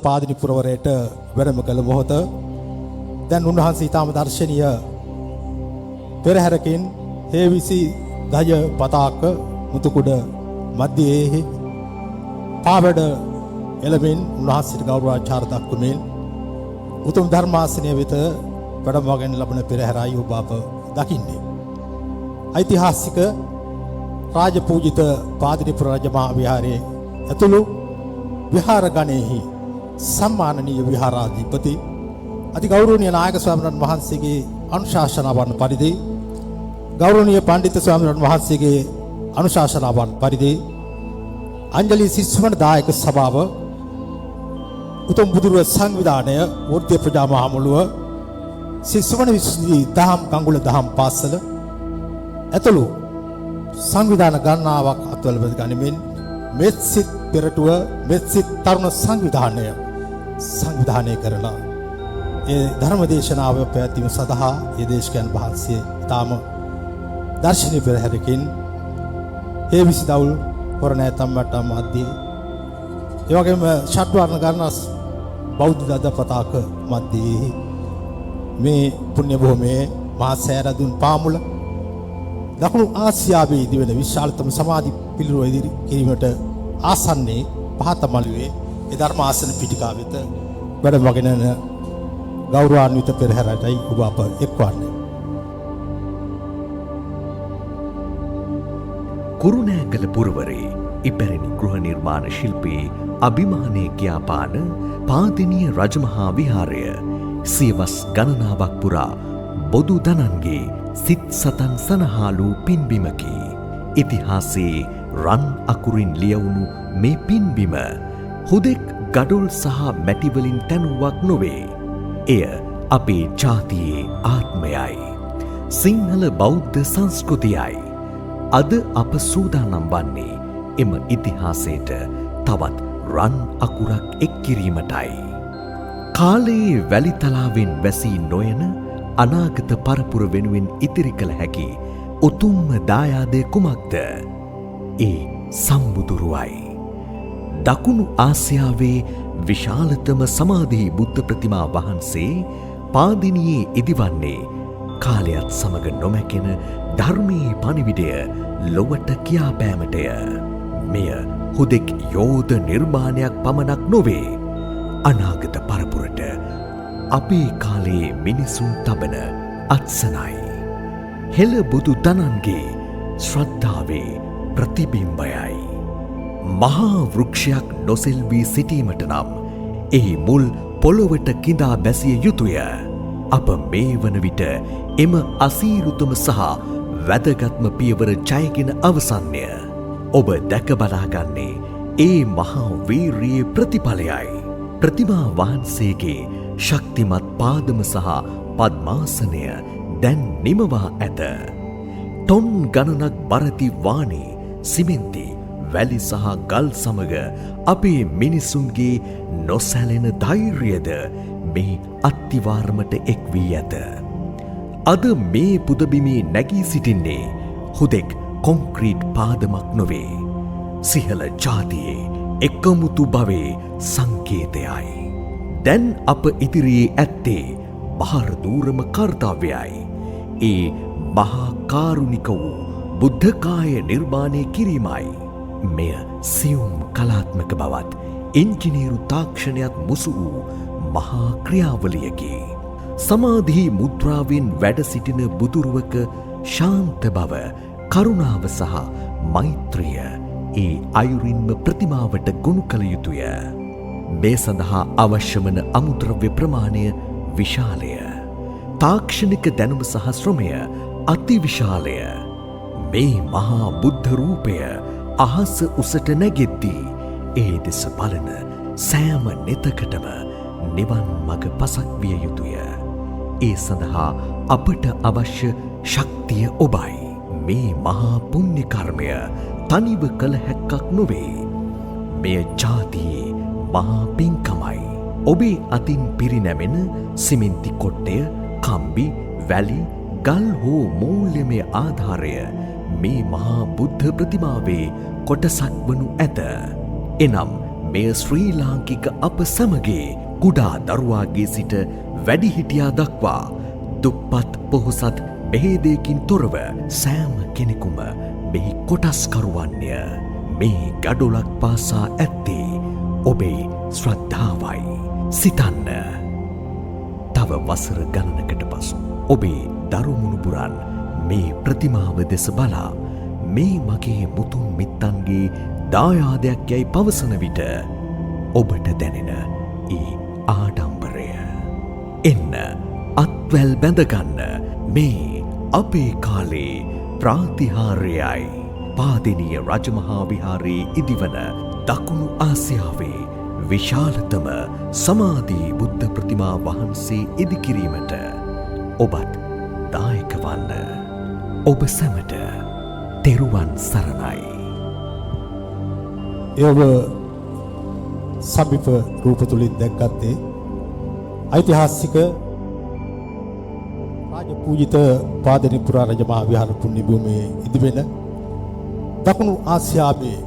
පාදිනි පුරවරයට වැඩම කළ මොහොත දැන් උන්වහන්සේ ඊටම දර්ශනීය පෙරහැරකින් හේවිසි ගජ පතාක මුතුකුඩ මැදයේ පාවඩ එළමින් උන්වහන්සේට ගෞරවාචාර දක්වමින් උතුම් ධර්මාසනය වෙත වැඩමවගෙන ලබන පෙරහැරයි ඔබ අප දකින්නේ. ඓතිහාසික රාජපූජිත පාදිනිපුර රජමහා විහාරයේ ඇතුළු විහාර ගණයෙහි සම්මානනීය විහාරාධිපති අති ගෞරවනීය නායක ස්වාමීන් වහන්සේගේ අනුශාසනාවන් පරිදි ගෞරවනීය පඬිතු ස්වාමීන් වහන්සේගේ අනුශාසනාවන් පරිදි අංජලි සිස්සුමන දායක සභාව උතුම් බුදුරුව සංවිධානය වෘත්තීය ප්‍රජා මහමුළුව සිස්සුමන විසුද්ධි දහම් ගංගුල දහම් පාසල ඇතුළු සංවිධාන ගණනාවක් අත්වල ගනිමින් මෙත්සිට පෙරටුව මෙත්සිට තරුණ සංවිධානය කරලා ඒ ධර්ම දේශනාව පැවැත්වීම සඳහා ඒ දේශකයන් වහන්සේ තාම දර්ශනීය පෙරහැරකින් ඒ විසිදවුල් කොරණෑතම් වට්ටම් මැදදී ඒ වගේම ෂට්වර්ණ ගණනස් බෞද්ධ දද පතාක මැදදී මේ පුණ්‍ය භූමියේ මහා සෑරදුන් පාමුල දකුණු ආසියාවේ ඉදිවෙන විශාලතම සමාධි පිළිරුව ඉදිරි කිරීමට ආසන්නයේ පහත මළුවේ ඒ ධර්මාසන පිටිකා වෙත වැඩමගෙන යන ගෞරවාන්විත පෙරහැරටයි ඔබ අප එක්වන්නේ. කුරුණෑගල පුරවරේ ඉපැරණි ගෘහ නිර්මාණ ශිල්පී අභිමානයේ කියාපාන පාදිනිය රජමහා විහාරය සියවස් ගණනාවක් පුරා බොදු දනන්ගේ සිත් සතන් සනහාලු පින්බිමකි. ඉතිහාසයේ රන් අකුරින් ලියවුණු මේ පින්බිම හුදෙක් ගඩොල් සහ මැටිවලින් තැනුවක් නොවේ. එය අපේ ජාතියේ ආත්මයයි. සිංහල බෞද්ධ සංස්කෘතියයි. අද අප සූදානම් වන්නේ එම ඉතිහාසයට තවත් රන් අකුරක් එක් කිරීමටයි. කාලයේ වැලිතලාවෙන් වැසී නොයන අනාගත පරපුර වෙනුවෙන් ඉතිරි කළ හැකි උතුම්ම දායාදය කුමක්ද? ඒ සම්බුදුරුවයි. දකුණු ආසියාවේ විශාලතම සමාධි බුද්ධ ප්‍රතිමා වහන්සේ පාදිනියේ ඉදිවන්නේ කාලයත් සමග නොමැකෙන ධර්මයේ පණිවිඩය ලොවට කියාපෑමටය. මෙය හුදෙක් යෝධ නිර්මාණයක් පමණක් නොවේ. අනාගත පරපුරට අපේ කාලයේ මිනිසුන් තබන අත්සනයි. හෙළ බුදු දනන්ගේ ශ්‍රද්ධාවේ ප්‍රතිබිම්බයයි. මහා වෘක්ෂයක් නොසෙල්වී සිටීමට නම් එහි මුල් පොළොවට කිඳා බැසිය යුතුය. අප මේ වන විට එම අසීරුතම සහ වැදගත්ම පියවර ජයගෙන අවසන්ය. ඔබ දැක බලාගන්නේ ඒ මහා වීරියේ ප්‍රතිඵලයයි. ප්‍රතිමා වහන්සේගේ ශක්තිමත් පාදම සහ පද්මාසනය දැන් නිමවා ඇත. ටොන් ගණනක් බරති වානේ සිමෙන්ති වැලි සහ ගල් සමග අපේ මිනිසුන්ගේ නොසැලෙන ධෛර්යද මේ අත්තිවාරමට එක් වී ඇත. අද මේ පුදබිමේ නැගී සිටින්නේ හුදෙක් කොන්ක්‍රීට් පාදමක් නොවේ. සිහල ජාතියේ එකමුතු භවේ සංකේතයයි. දැන් අප ඉදිරියේ ඇත්තේ බහරදූරම කර්තව්‍යයි. ඒ මහා කාරුණික වූ බුද්ධකාය නිර්මාණය කිරීමයි. මෙය සියුම් කලාත්මක බවත් එන්ජිනේරු තාක්ෂණයක් මුසු වූ මහා ක්‍රියාවලියකි. සමාධි මුද්‍රාවෙන් වැඩ සිටින බුදුරුවක ශාන්ත බව, කරුණාව සහ මෛත්‍රිය ඒ අයුරින්ම ප්‍රතිමාවට ගොනු කළ යුතුය. මේ සඳහා අවශ්‍ය වන අමුද්‍රව්‍ය ප්‍රමාණය විශාලය. තාක්ෂණික දැනුම සහ ශ්‍රමය අතිවිශාලය. මේ මහා බුද්ධ රූපය අහස උසට නැගෙද්දී ඒ දෙස බලන සෑම නෙතකටම නිවන් මඟ පසක් විය යුතුය. ඒ සඳහා අපට අවශ්‍ය ශක්තිය ඔබයි. මේ මහා පුණ්‍ය කර්මය තනිව කළ හැක්කක් නොවේ. මෙය ජාතියේ මහා පින්කමයි. ඔබේ අතින් පිරිනැමෙන සිමෙන්ති කොට්ටය, කම්බි, වැලි, ගල් හෝ මූල්‍යමය ආධාරය මේ මහා බුද්ධ ප්‍රතිමාවේ කොටසක් වනු ඇත. එනම් මෙය ශ්‍රී ලාංකික අප සමගේ කුඩා දරුවාගේ සිට වැඩිහිටියා දක්වා දුප්පත් පොහොසත් බෙහෙදයකින් තොරව සෑම කෙනෙකුම මෙහි කොටස්කරුවන්ය. මේ ගඩොලක් පාසා ඇත්තේ ඔබේ ශ්‍රද්ධාවයි. සිතන්න. තව වසර ගණනකට පසු ඔබේ දරුමුණුබුරන් මේ ප්‍රතිමාව දෙස බලා මේ මගේ මුතුන් මිත්තන්ගේ දායාදයක් යැයි පවසන විට ඔබට දැනෙන ඒ ආඩම්බරය. එන්න අත්වැල් බැඳගන්න මේ අපේ කාලේ ප්‍රාතිහාර්යයි. පාදිනිය රජමහා විහාරයේ ඉදිවන දකුණු ආසියාවේ විශාලතම සමාධී බුද්ධ ප්‍රතිමා වහන්සේ ඉදිකිරීමට ඔබත් දායක වන්න. ඔබ සැමට තෙරුවන් සරණයි. ඔබ සමීප රූප තුලින් දැක්කත්තේ ඓතිහාසික රාජපූජිත පාදිනිපුරා රජමහා විහාර පුණ්‍ය භූමියේ ඉදිවෙන දකුණු ආසියාවේ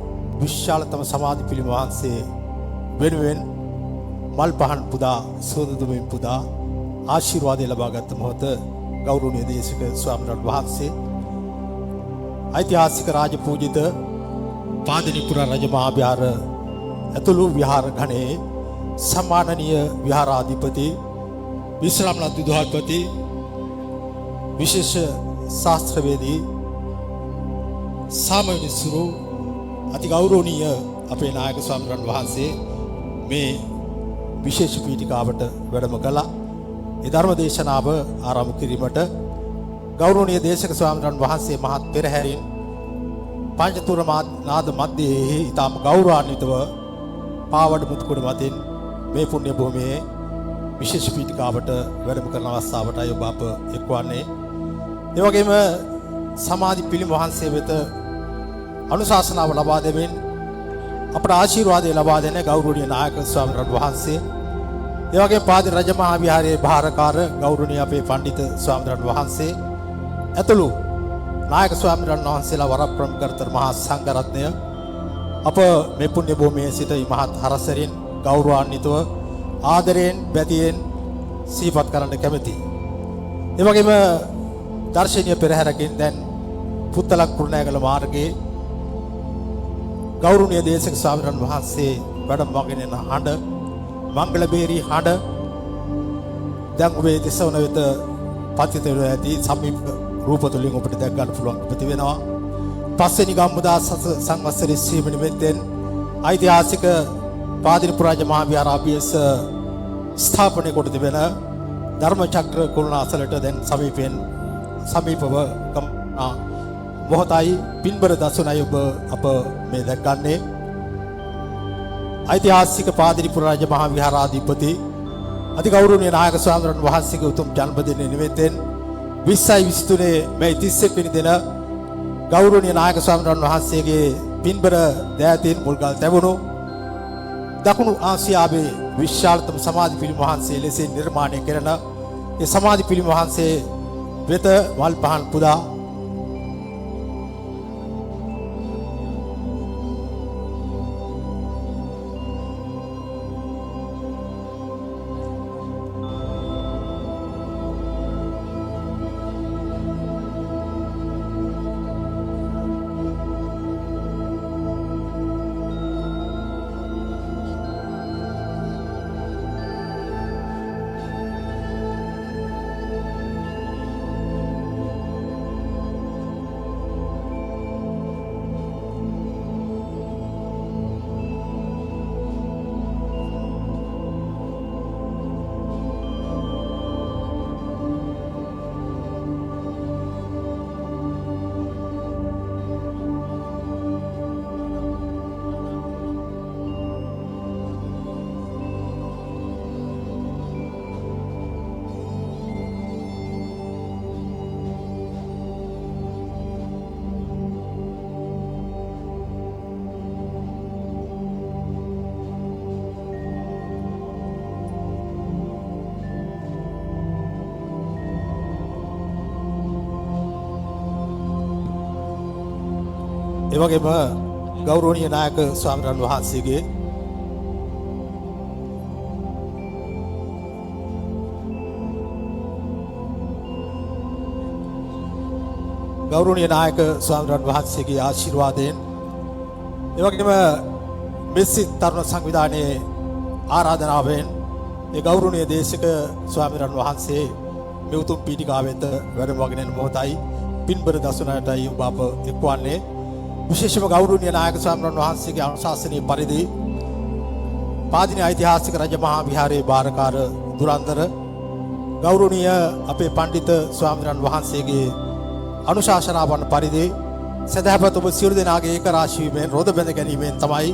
විශාලතම සමාධි පිළිම වහන්සේ වෙනුවෙන් මල් පහන් පුදා සෝදදුමින් පුදා ආශිර්වාදය ලබාගත් මොහොත ගෞරවනීය දේශක ස්වාමීන් වහන්සේ ඓතිහාසික රාජපූජිත පාදිනිපුරා රජමහා විහාර ඇතුළු විහාර ගණයේ සම්මානනීය විහාරාධිපති විශ්‍රාමලත් විදුහල්පති විශේෂ ශාස්ත්‍රවේදී සාමවිනිසුරු අති ගෞරවනීය අපේ නායක ස්වාමීන් වහන්සේ මේ විශේෂ පීඨිකාවට වැඩම කළා. ඒ ධර්ම දේශනාව ආරම්භ කිරීමට ගෞරවනීය දේශක ස්වාමීන් වහන්සේ මහත් පෙරහැරින් පංචතුර නාද මැදයේ ඊටම ගෞරවාන්විතව පාවඩ මුතුකුඩ මතින් මේ පුණ්‍ය භූමියේ විශේෂ පීඨිකාවට වැඩම කරන අවස්ථාවටයි ඔබ අප එක්වන්නේ. ඒ වගේම සමාධි පිළිම වහන්සේ වෙත අනුශාසනාව ලබා දෙමින් අපට ආශිර්වාදය ලබා දෙන ගෞරවනීය නායක ස්වාමීන් වහන්සේ, ඒ වගේම පාදිරි රජමහා විහාරයේ භාරකාර ගෞරවනීය අපේ පඬිත ස්වාමීන් වහන්සේ ඇතුළු නායක ස්වාමීන් වහන්සේලා වරප්‍රමුඛ කරතර මහා සංඝරත්නය අප මේ පුණ්‍ය භූමියේ සිට මහත් හරසරින් ගෞරවාන්විතව ආදරයෙන් බැතියෙන් සිහිපත් කරන්න කැමැතියි. ඒ වගේම දර්ශනීය පෙරහැරකින් දැන් පුත්තලක් කුරුණෑගල මාර්ගයේ ගෞරවනීය දේශක ස්වාමීන් වහන්සේ වැඩම වගෙන යන හඬ මංගල බේරී හඬ දැන් ඔබේ දෙසවන වෙත පතිත වෙලා ඇති සමීප රූප තුලින් ඔබට දැක් ගන්න පුළුවන් ප්‍රති වෙනවා. පස්වෙනි ගම්මුදා සංවත්සරයේ සීම නිමිත්තෙන් ඓතිහාසික පාදිනිපුරා රජමහා විහාර අභියස ස්ථාපනය කොට තිබෙන ධර්මචක්‍ර කුරුණාසලට දැන් සමීපව මොහොතයි පින්බර දසුණයි ඔබ අප මේ දැක්ගන්නේ. ඓතිහාසික පාදිනිපුරා රජමහා විහාරාධිපති අති ගෞරවනීය නායක ස්වාමීන් වහන්සේගේ උතුම් ජන්මදින නිමිත්තෙන් 2023 මේ 31 වෙනි දින ගෞරවනීය නායක ස්වාමීන් වහන්සේගේ පින්බර දෑතින් මුල්ගල් තැබුණු දකුණු ආසියාවේ විශාලතම සමාධි පිළිම වහන්සේ ලෙසින් නිර්මාණය කරන ඒ සමාධි පිළිම වහන්සේ වෙත වල් පහන් පුදා ඒ වගේම ගෞරවනීය නායක ස්වාමීන් වහන්සේගේ ගෞරවනීය නායක ස්වාමීන් වහන්සේගේ ආශිර්වාදයෙන් ඒ වගේම මෙසිත් තරුණ සංවිධානයේ ආරාධනාවෙන් ඒ ගෞරවනීය දේශක ස්වාමීන් වහන්සේ මේ උතුම් පීඨිකාව වෙත වැඩම වගෙන යන මොහොතයි පින්බර දසුනටයි ඔබ අප එක්වන්නේ විශේෂම ගෞරවනීය නායක ස්වාමීන් වහන්සේගේ අනුශාසනීය පරිදි පාදිනි ඓතිහාසික රජමහා විහාරයේ භාරකාර දුරන්දර ගෞරවනීය අපේ පඬිත ස්වාමීන් වහන්සේගේ අනුශාසනාවන් පරිදි සදහපත් ඔබ සියලු දෙනාගේ ඒක රාශී වීමෙන් රොද බැඳ ගැනීමෙන් තමයි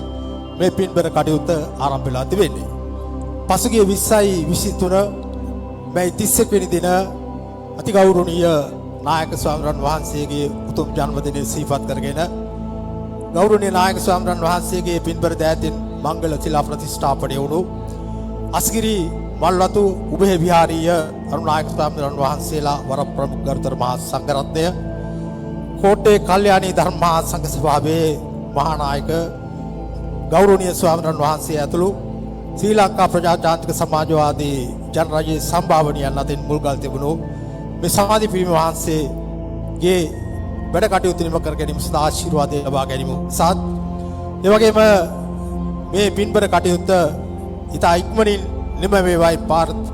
මේ පින්බර කටයුත්ත ආරම්භ වෙලා තිබෙන්නේ. පසුගිය 20යි 23 මේ 31 වෙනි දින අතිගෞරවනීය නායක ස්වාමීන් වහන්සේගේ උතුම් ජන්මදිනය සිහිපත් කරගෙන ගෞරවනීය නායක ස්වාමීන් වහන්සේගේ පින්බර දෑතින් මංගල ශිලා ප්‍රතිෂ්ඨාපනය වුණු අස්ගිරි මල්වතු උභය විහාරීය අරුණායක ස්වාමීන් වහන්සේලා වර ප්‍රමුඛ ගරුතර මහා සංඝරත්නය කෝට්ටේ කල්යාණී ධර්ම මහා සංඝ සභාවේ මහා නායක ගෞරවනීය ස්වාමීන් වහන්සේ ඇතුළු ශ්‍රී ලංකා ප්‍රජාතාන්ත්‍රික සමාජවාදී ජනරජයේ සම්භාවනීයන් අතින් මුල්ගල් තිබුණු මේ සමාධි පිරිමි වහන්සේගේ වැඩ කටයුතු නිම කර ගැනීම සඳහා ආශිර්වාදය ලබා ගැනීම සත් ඒ වගේම මේ පින්බර කටයුත්ත ඉතා ඉක්මනින් නිම වේවායි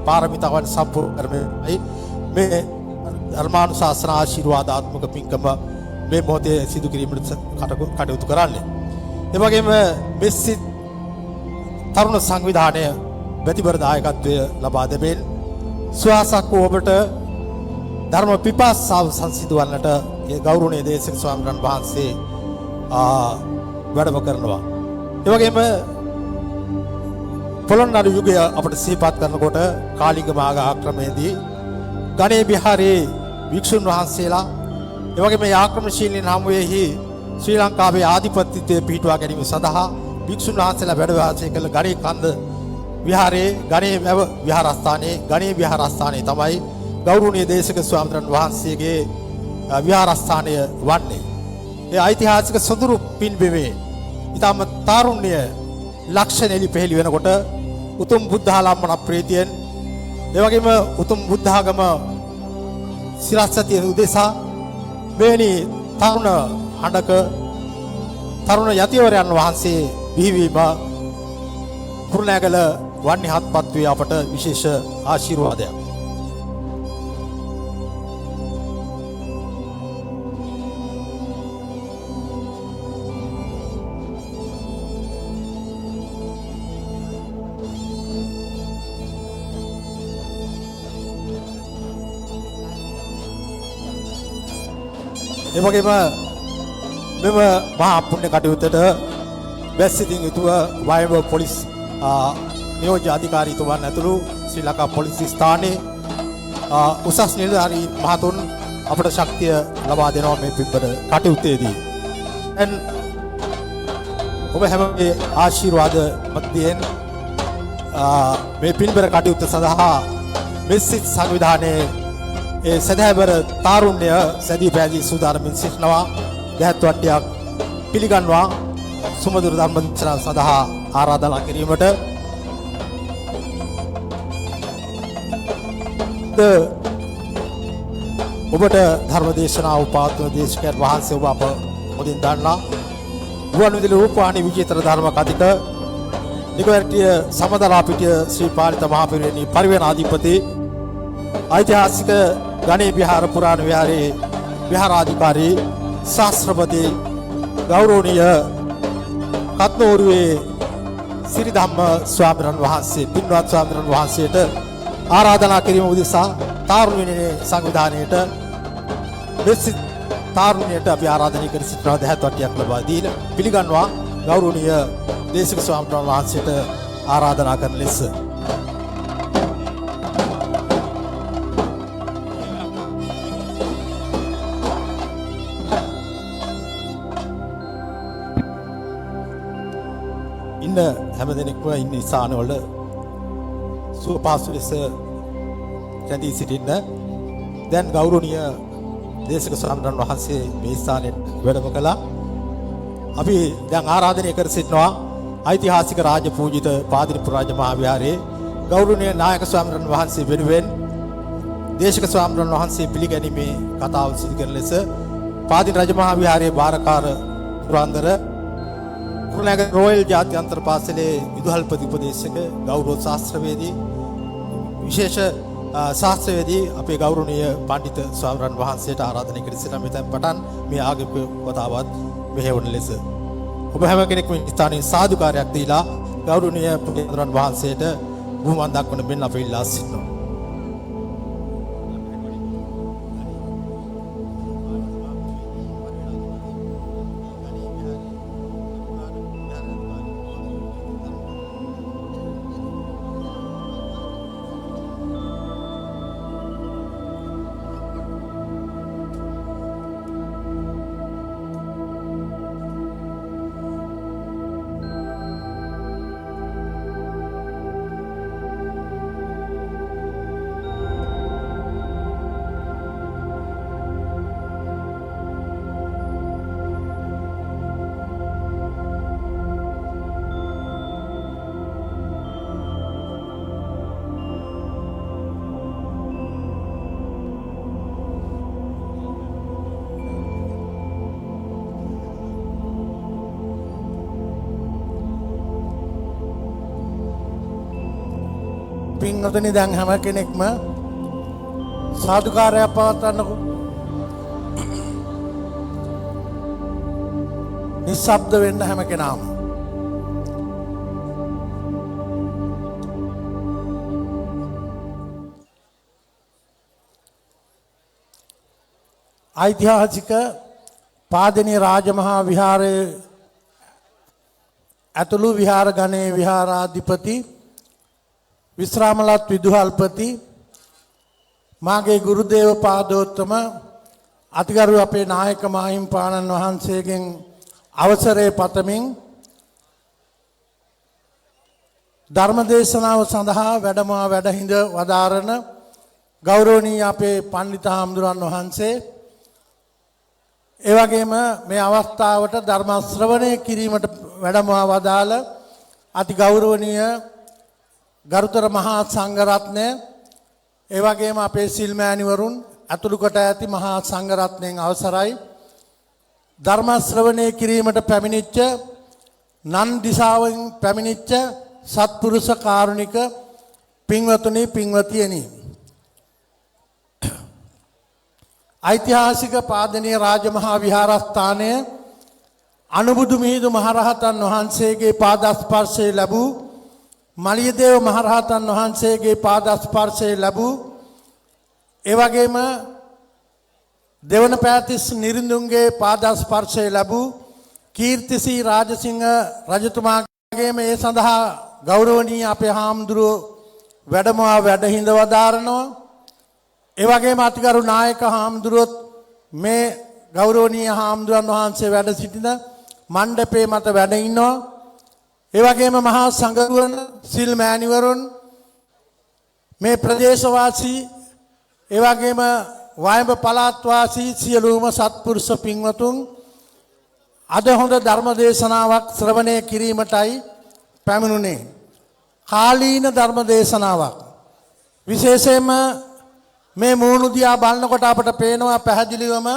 පාරමිතාවන් සම්පූර්ණ කරමයි මේ ධර්මානුශාසන ආශිර්වාදාත්මක පින්කම මේ මොහොතේ සිදු කිරීමට කටයුතු කරන්නේ. ඒ වගේම මෙසිත් තරුණ සංවිධානය ප්‍රතිබර දායකත්වය ලබා දෙමින් ස්වාසක් ඔබට ධර්ම පිපාසාව සංසිඳවන්නට ඒ ගෞරවනීය දේශක ස්වාමීන් වහන්සේ වැඩම කරනවා. ඒ වගේම පොළොන්නරු යුගය අපට සිහිපත් කරනකොට කාලිංග ආක්‍රමණයේදී ගණේ විහාරයේ වික්ෂුන් වහන්සේලා ඒ වගේම ආක්‍රමණශීලීන් හමුවේහි ශ්‍රී ලංකාවේ ආධිපත්‍යය පිහිටුවා ගැනීම සඳහා වික්ෂුන් වහන්සේලා වැඩ වාසය කළ ගණේ කන්ද විහාරයේ ගණේ වැව විහාරස්ථානයේ ගණේ විහාරස්ථානයේ තමයි ගෞරවනීය දේශක ස්වාමීන් වහන්සේගේ විහාරස්ථානය වන්නේ. ඒ ඓතිහාසික සොඳුරු පින්බිමේ ඊටම තාරුණ්‍ය ලක්ෂණ එලි පෙහෙලි වෙනකොට උතුම් බුද්ධාලම්මන ප්‍රීතියෙන් ඒ වගේම උතුම් බුද්ධාගම සිරස්තිය උදෙසා මෙවැනි තරුණ හඬක තරුණ යතිවරයන් වහන්සේ බිහිවීම කුරුණෑගල වන්නේ හත්පත් වේ අපට විශේෂ ආශිර්වාදයක්. ඒ වගේම මෙම මහා පුණ්‍ය කටයුත්තට බැස්සිතින් යුතුව වයඹ පොලිස් නියෝජ්‍ය අධිකාරීතුමන් ඇතුළු ශ්‍රී ලංකා පොලිස් ස්ථානයේ උසස් නිලධාරී මහතුන් අපට ශක්තිය ලබා දෙනවා මේ පින්බර කටයුත්තේදී. දැන් ඔබ හැමගේ ආශිර්වාද මැදින් මේ පින්බර කටයුත්ත සඳහා මෙසිත් සංවිධානයේ ඒ සදහැවර තාරුණ්‍ය සැදී පැහැදී සූදානමින් සිටිනවා. දැහත් වට්ටියක් පිළිගන්වා සුමధుර ධර්ම දේශනාව සඳහා ආරාධනා කිරීමට ඔබට ධර්ම දේශනාව උපාත්ම දේශකයන් වහන්සේ ඔබ අප මුදින් දන්නා ගුවන්විදුලි රූපවාහිනී විජේතර ධර්ම කතික නිකවැරටිය සමදලා පිටිය ශ්‍රී පාලිත මහා පිරිවෙන්හි පරිවේනාධිපති ඓතිහාසික ගණේ විහාර පුරාණ විහාරයේ විහාරාධිකාරී ශාස්ත්‍රපති ගෞරවනීය කත්නෝරුවේ සිරිධම්ම ස්වාමීන් වහන්සේ පින්වත් ස්වාමීන් වහන්සේට ආරාධනා කිරීම උදෙසා තාරුණ්‍යයේ සංවිධානයේට මෙසිත් තාරුණ්‍යයට අපි ආරාධනා කර සිටිනවා. දැහත් වට්ටියක් ලබා දීලා පිළිගන්නවා ගෞරවනීය දේශක ස්වාමීන් වහන්සේට ආරාධනා කරන ලෙස. හැම දෙනෙක්ම ඉන්න ස්ථානවල සුවපහසු ලෙස රැඳී සිටින්න. දැන් ගෞරවනීය දේශක ස්වාමීන් වහන්සේ මේ ස්ථානයේ වැඩම කළා. අපි දැන් ආරාධනය කර සිටිනවා ඓතිහාසික රාජ පූජිත පාදිරිපුර රාජ මහා විහාරයේ ගෞරවනීය නායක ස්වාමීන් වහන්සේ වෙනුවෙන් දේශක ස්වාමීන් වහන්සේ පිළිගැනීමේ කතාව සිදු කරන ලෙස පාදින රජමහා විහාරයේ භාරකාර පුරාන්දර කුරුණෑගල රොයල් ජාත්‍යන්තර පාසලේ විදුහල්පති උපදේශක ගෞරව ශාස්ත්‍රවේදී විශේෂ ශාස්ත්‍රවේදී අපේ ගෞරවනීය පඬිතු ස්වාමීන් වහන්සේට ආරාධනා කර සිටින මෙතෙන් පටන් මේ ආගමික වතාවත් මෙහෙවන ලෙස ඔබ හැම කෙනෙක්ම ස්ථානයේ සාදුකාරයක් දීලා ගෞරවනීය පුදුරන් වහන්සේට බුහුමන් දක්වන මෙන් අප ඉල්ලා සිටිනවා. පින්වතුනි දැන් හැම කෙනෙක්ම සාදුකාරයක් පවත්වන්නකෝ. නිශ්ශබ්ද වෙන්න හැම කෙනාම. ඓතිහාසික පාදිනී රාජමහා විහාරයේ ඇතුළු විහාර ගණයේ විහාරාධිපති විශ්‍රාමලත් විදුහල්පති මාගේ ගුරුදේව පාදෝත්තම අතිගරු අපේ නායක මාහිම්පාණන් වහන්සේගෙන් අවසරය පතමින් ධර්මදේශනාව සඳහා වැඩහිඳ වදාරන ගෞරවනීය අපේ පඬිත හාමුදුරන් වහන්සේ ඒ වගේම මේ අවස්ථාවට ධර්ම ශ්‍රවණය කිරීමට වැඩමවා වදාළ අති ගෞරවනීය ගරුතර මහා සංඝරත්නය ඒ වගේම අපේ සිල්මෑණිවරුන් අතුළු කොට ඇති මහා සංඝරත්නයෙන් අවසරයි ධර්ම ශ්‍රවණය කිරීමට පැමිණිච්ච නන් දිසාවෙන් පැමිණිච්ච සත්පුරුෂ කාරුණික පින්වතුනි පින්වතියනි ඓතිහාසික පාදිනී රාජමහා විහාරස්ථානය අනුබුදු මිහිඳු මහරහතන් වහන්සේගේ පාදස්පර්ශය ලැබූ මලියදේව මහරහතන් වහන්සේගේ පාදස්පර්ශය ලැබූ ඒ වගේම දෙවන පෑතිස් නිරිඳුන්ගේ පාදස්පර්ශය ලැබූ කීර්තිසී රාජසිංහ රජතුමාගේ මේ සඳහා ගෞරවනීය අපේ හාමුදුරුවෝ වැඩමවා වැඩහිඳ වදාරනවා. ඒ වගේම අතිගරු නායක හාමුදුරුවොත් මේ ගෞරවනීය හාමුදුරන් වහන්සේ වැඩ සිටින මණ්ඩපේ මත වැඩ ඉන්නවා. ඒ වගේම මහා සංඝරුවන සිල් මෑණිවරුන් මේ ප්‍රදේශවාසී ඒ වගේම වයඹ පළාත් වාසී සියලුම සත්පුරුෂ පින්වතුන් අද හොඳ ධර්ම දේශනාවක් ශ්‍රවණය කිරීමටයි පැමිණුනේ. කාලීන ධර්ම දේශනාවක්. විශේෂයෙන්ම මේ මූණු දිහා බලනකොට අපට පේනවා පැහැදිලිවම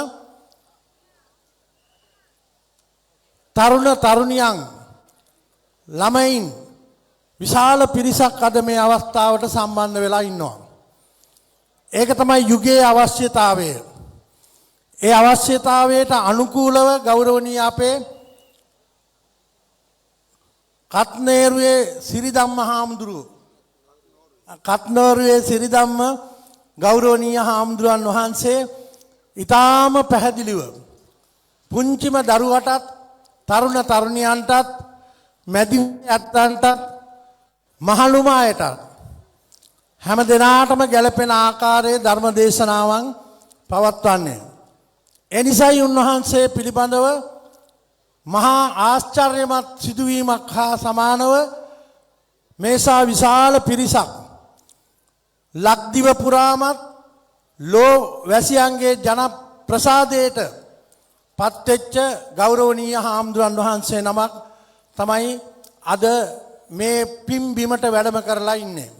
තරුණ තරුණියන් ළමයින් විශාල පිරිසක් අද මේ අවස්ථාවට සම්බන්ධ වෙලා ඉන්නවා. ඒක තමයි යුගයේ අවශ්‍යතාවය. ඒ අවශ්‍යතාවයට අනුකූලව ගෞරවනීය අපේ කත්නේරුවේ සිරිධම්ම හාමුදුරුවෝ කත්නේරුවේ සිරිධම්ම ගෞරවනීය හාමුදුරන් වහන්සේ ඊටාම පැහැදිලිව පුංචිම දරුවටත් තරුණ තරුණියන්ටත් මැදි ඇත්තන්ටත් මහලුම අයටත් හැම දිනාටම ගැළපෙන ආකාරයේ ධර්ම දේශනාවන් පවත්වන්නේ. ඒ නිසායි උන්වහන්සේ පිළිබඳව මහා ආශ්චර්යමත් සිදුවීමක් හා සමානව මේසා විශාල පිරිසක් ලක්දිව පුරාමත් ලෝ වැසියන්ගේ ජන ප්‍රසාදයට පත්වෙච්ච ගෞරවනීය හාමුදුරන් වහන්සේ නමක් තමයි අද මේ පින් බිමට වැඩම කරලා ඉන්නේ.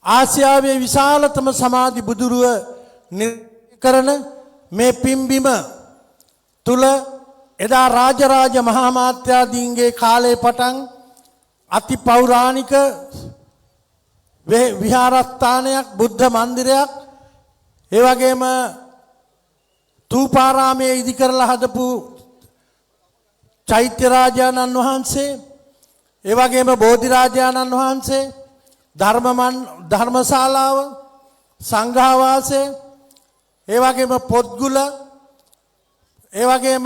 ආසියාවේ විශාලතම සමාධි බුදුරුව නිර්මාණය කරන මේ පින් බිම තුල එදා රාජරාජ මහාමාත්‍යාදීන්ගේ කාලේ පටන් අති පෞරාණික විහාරස්ථානයක් බුද්ධ මන්දිරයක් ඒ වගේම තූපාරාමයේ ඉදි කරලා හදපු චෛත්‍ය රාජානන් වහන්සේ ඒ වගේම බෝධි රාජානන් වහන්සේ ධර්මශාලාව සංඝාවාසය ඒ වගේම පොත්ගුල ඒ වගේම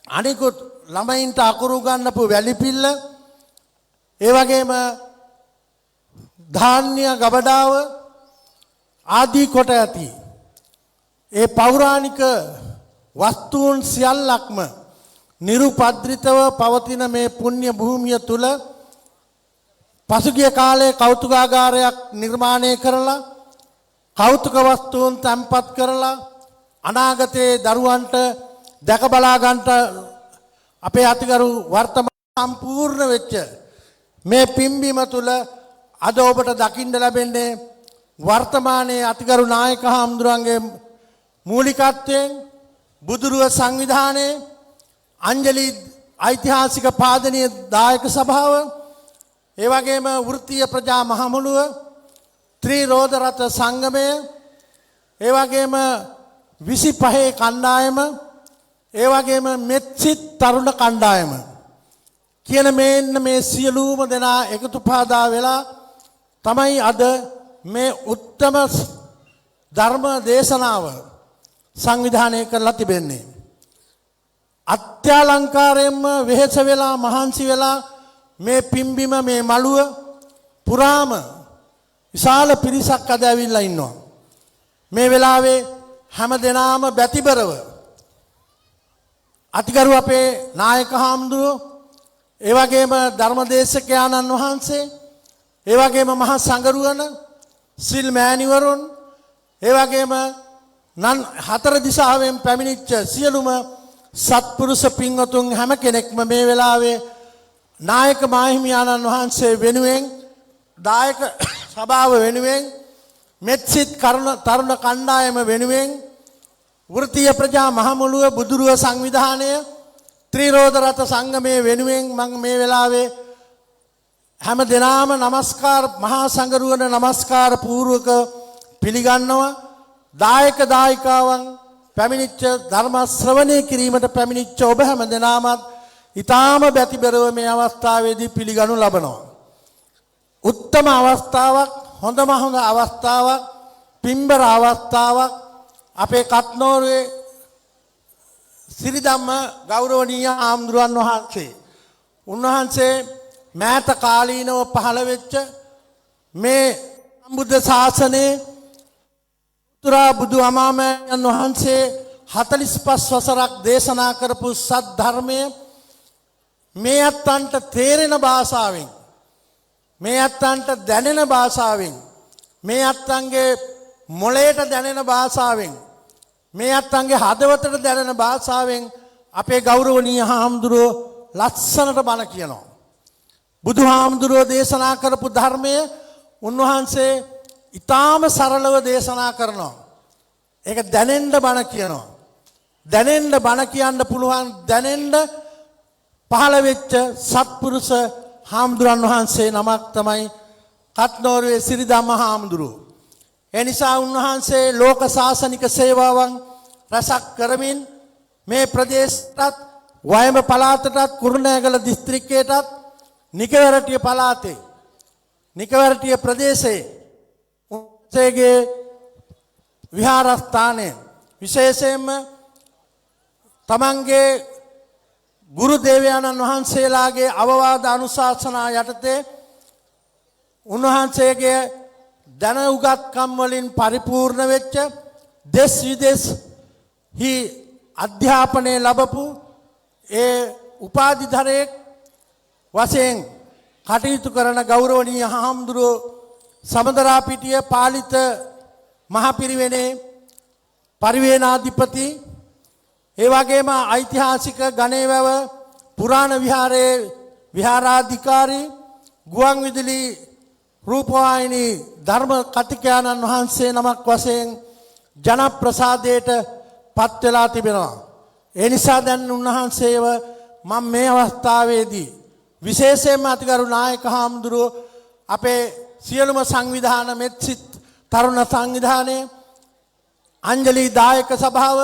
අනිකුත් ළමයින්ට අකුරු ගන්නපු වැලිපිල්ල ඒ වගේම ධාන්‍ය ගබඩාව ආදී කොට ඇති ඒ පෞරාණික වස්තුන් සියල්ලක්ම නිරුපද්‍රිතව පවතින මේ පුණ්‍ය භූමිය තුල පසුගිය කාලයේ කෞතුකාගාරයක් නිර්මාණය කරලා කෞතුක වස්තුන් තැන්පත් කරලා අනාගතයේ දරුවන්ට දැක බලා ගන්නට අපේ අතිගරු වර්තමාන සම්පූර්ණ වෙච්ච මේ පිම්බීම තුල අද ඔබට දකින්න ලැබෙන්නේ වර්තමානයේ අතිගරු නායක හාමුදුරන්ගේ මූලිකත්වයෙන් බුදුරුව සංවිධානයේ අංජලි ඓතිහාසික පාදනීය දායක සභාව ඒ වගේම වෘත්තීය ප්‍රජා මහමුළුව ත්‍රිරෝද රත සංගමය ඒ වගේම 25 කණ්ඩායම ඒ වගේම මෙත්සිට තරුණ කණ්ඩායම කියන මේ සියලුම දෙනා එකතු පාදා වෙලා තමයි අද මේ උත්තම ධර්ම දේශනාව සංවිධානය කරලා තිබෙන්නේ. අත්‍යලංකාරයෙන්ම වෙහෙස වෙලා මහන්සි වෙලා මේ පිම්බිම මේ මළුව පුරාම විශාල පිරිසක් අද ඇවිල්ලා ඉන්නවා. මේ වෙලාවේ හැම දෙනාම බැතිබරව අතිගරු අපේ නායක හාමුදුරුවෝ ඒ වගේම ධර්මදේශකයාණන් වහන්සේ ඒ වගේම මහා සංඝරුවන සිල් මෑණිවරුන් ඒ වගේම හතර දිශාවෙන් පැමිණිච්ච සියලුම සත්පුරුෂ පින්වතුන් හැම කෙනෙක්ම මේ වෙලාවේ නායක මාහිමියාණන් වහන්සේ වෙනුවෙන් දායක සභාව වෙනුවෙන් මෙත්සිට තරුණ කණ්ඩායම වෙනුවෙන් වෘත්තීය ප්‍රජා මහමුළුව බුදුරුව සංවිධානය ත්‍රිරෝද රත සංගමයේ වෙනුවෙන් මම මේ වෙලාවේ හැම දිනාම নমස්කාර මහා සංඝරුවන নমස්කාර පූර්වක පිළිගන්නවා. දායක දායිකාවන් පැමිණිච්ච ධර්ම ශ්‍රවණය කිරීමට පැමිණිච්ච ඔබ හැම දෙනාමත් ඊටාම බැතිබරව මේ අවස්ථාවේදී පිළිගනු ලබනවා. උත්තම අවස්ථාවක් හොඳම හොඳ අවස්ථාවක් පින්බර අවස්ථාවක් අපේ කත්නෝරුවේ සිරිධම්ම ගෞරවනීය ආම්දුරන් වහන්සේ උන්වහන්සේ මෑත කාලීනව පහළ වෙච්ච මේ සම්බුද්ධ ශාසනයේ උතුරා බුදු අමාමයන් වහන්සේ 45 වසරක් දේශනා කරපු සත් ධර්මය මේ අත්තන්ට තේරෙන භාෂාවෙන් මේ අත්තන්ට දැනෙන භාෂාවෙන් මේ අත්තන්ගේ මොළයට දැනෙන භාෂාවෙන් මේ අත්තන්ගේ හදවතට දැනෙන භාෂාවෙන් අපේ ගෞරවනීය හාමුදුරුවෝ ලස්සනට බණ කියනවා. බුදුහාමුදුරුවෝ දේශනා කරපු ධර්මය උන්වහන්සේ ඊටාම සරලව දේශනා කරනවා. ඒක දැනෙන්න බණ කියනවා. දැනෙන්න බණ කියන්න පුළුවන් දැනෙන්න පහළ වෙච්ච සත්පුරුෂ හාමුදුරන් වහන්සේ නමක් තමයි කත්නෝරුවේ සිරිධම්ම හාමුදුරුවෝ. ඒ නිසා උන්වහන්සේ ලෝක ශාසනික සේවාවන් රැසක් කරමින් මේ ප්‍රදේශයටත් වයඹ පළාතටත් කුරුණෑගල දිස්ත්‍රික්කයටත් නිකවැරටිය පළාතේ නිකවැරටිය ප්‍රදේශයේ උන්වහන්සේගේ විහාරස්ථානය විශේෂයෙන්ම තමන්ගේ ගුරු දේවයාණන් වහන්සේලාගේ අවවාද අනුශාසනා යටතේ උන්වහන්සේගේ දැන උගත්කම් වලින් පරිපූර්ණ වෙච්ච දෙස් විදේශහි අධ්‍යාපනය ලැබපු ඒ උපාධිධරයෙක් වශයෙන් කටයුතු කරන ගෞරවනීය හාමුදුරුවෝ සමදරාපිටිය පාලිත මහපිරිවෙනේ පරිවේනාධිපති ඒ වගේම ඓතිහාසික ගණේවැව පුරාණ විහාරයේ විහාරාධිකාරී ගුවන් විදුලි රූපවාහිනී ධර්ම කතිකයාණන් වහන්සේ නමක් වශයෙන් ජනප්‍රසාදයට පත් වෙලා තිබෙනවා. ඒ නිසා දැන් උන්වහන්සේව මම මේ අවස්ථාවේදී විශේෂයෙන්ම අතිගරු නායක හාමුදුරුවෝ අපේ සියලුම සංවිධාන මෙත්සිත තරුණ සංවිධානය අංජලි දායක සභාව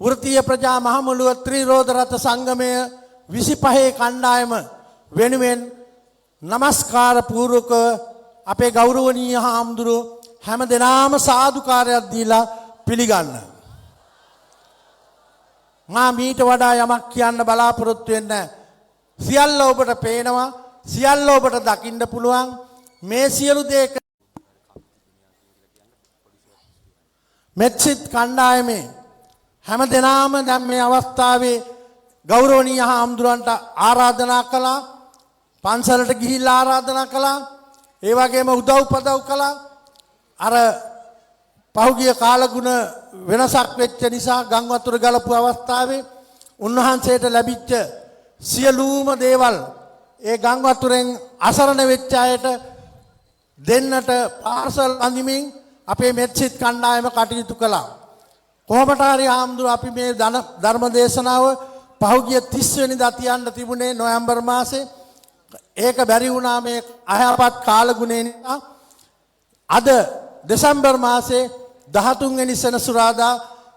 වෘත්තීය ප්‍රජා මහමුළුව ත්‍රිරෝධ රථ සංගමය 25 කණ්ඩායම වෙනුවෙන් নমස්කාර පූර්වක අපේ ගෞරවනීය හාමුදුරුවෝ හැම දිනාම සාදුකාරයක් දීලා පිළිගන්න. මා මීට වඩා යමක් කියන්න බලාපොරොත්තු වෙන්නේ සියල්ල ඔබට පේනවා සියල්ල ඔබට දකින්න පුළුවන් මේ සියලු දේ මෙත්සිත කණ්ඩායමේ හැම දිනාම දැන් මේ අවස්ථාවේ ගෞරවනීය හාමුදුරන්ට ආරාධනා කළා පන්සලට ගිහිල්ලා ආරාධනා කළා ඒ වගේම උදව්පදව් කළා අර පහුගිය කාලගුණ වෙනසක් වෙච්ච නිසා ගම් වතුර ගලපු අවස්ථාවේ උන්වහන්සේට ලැබිච්ච සියලුම දේවල් ඒ ගම් වතුරෙන් අසරණ වෙච්ච අයට දෙන්නට පාර්සල් අඳිමින් අපේ මෙත්සිත කණ්ඩායම කටයුතු කළා. කොහොමට හරි ආම්දුර අපි මේ ධර්ම දේශනාව පහුගිය 30 වෙනිදා තියන්න තිබුණේ නොවැම්බර් මාසේ. ඒක බැරි වුණා මේ අයහපත් කාලගුණේ නිසා. අද දෙසැම්බර් මාසේ 13 වෙනි සෙනසුරාදා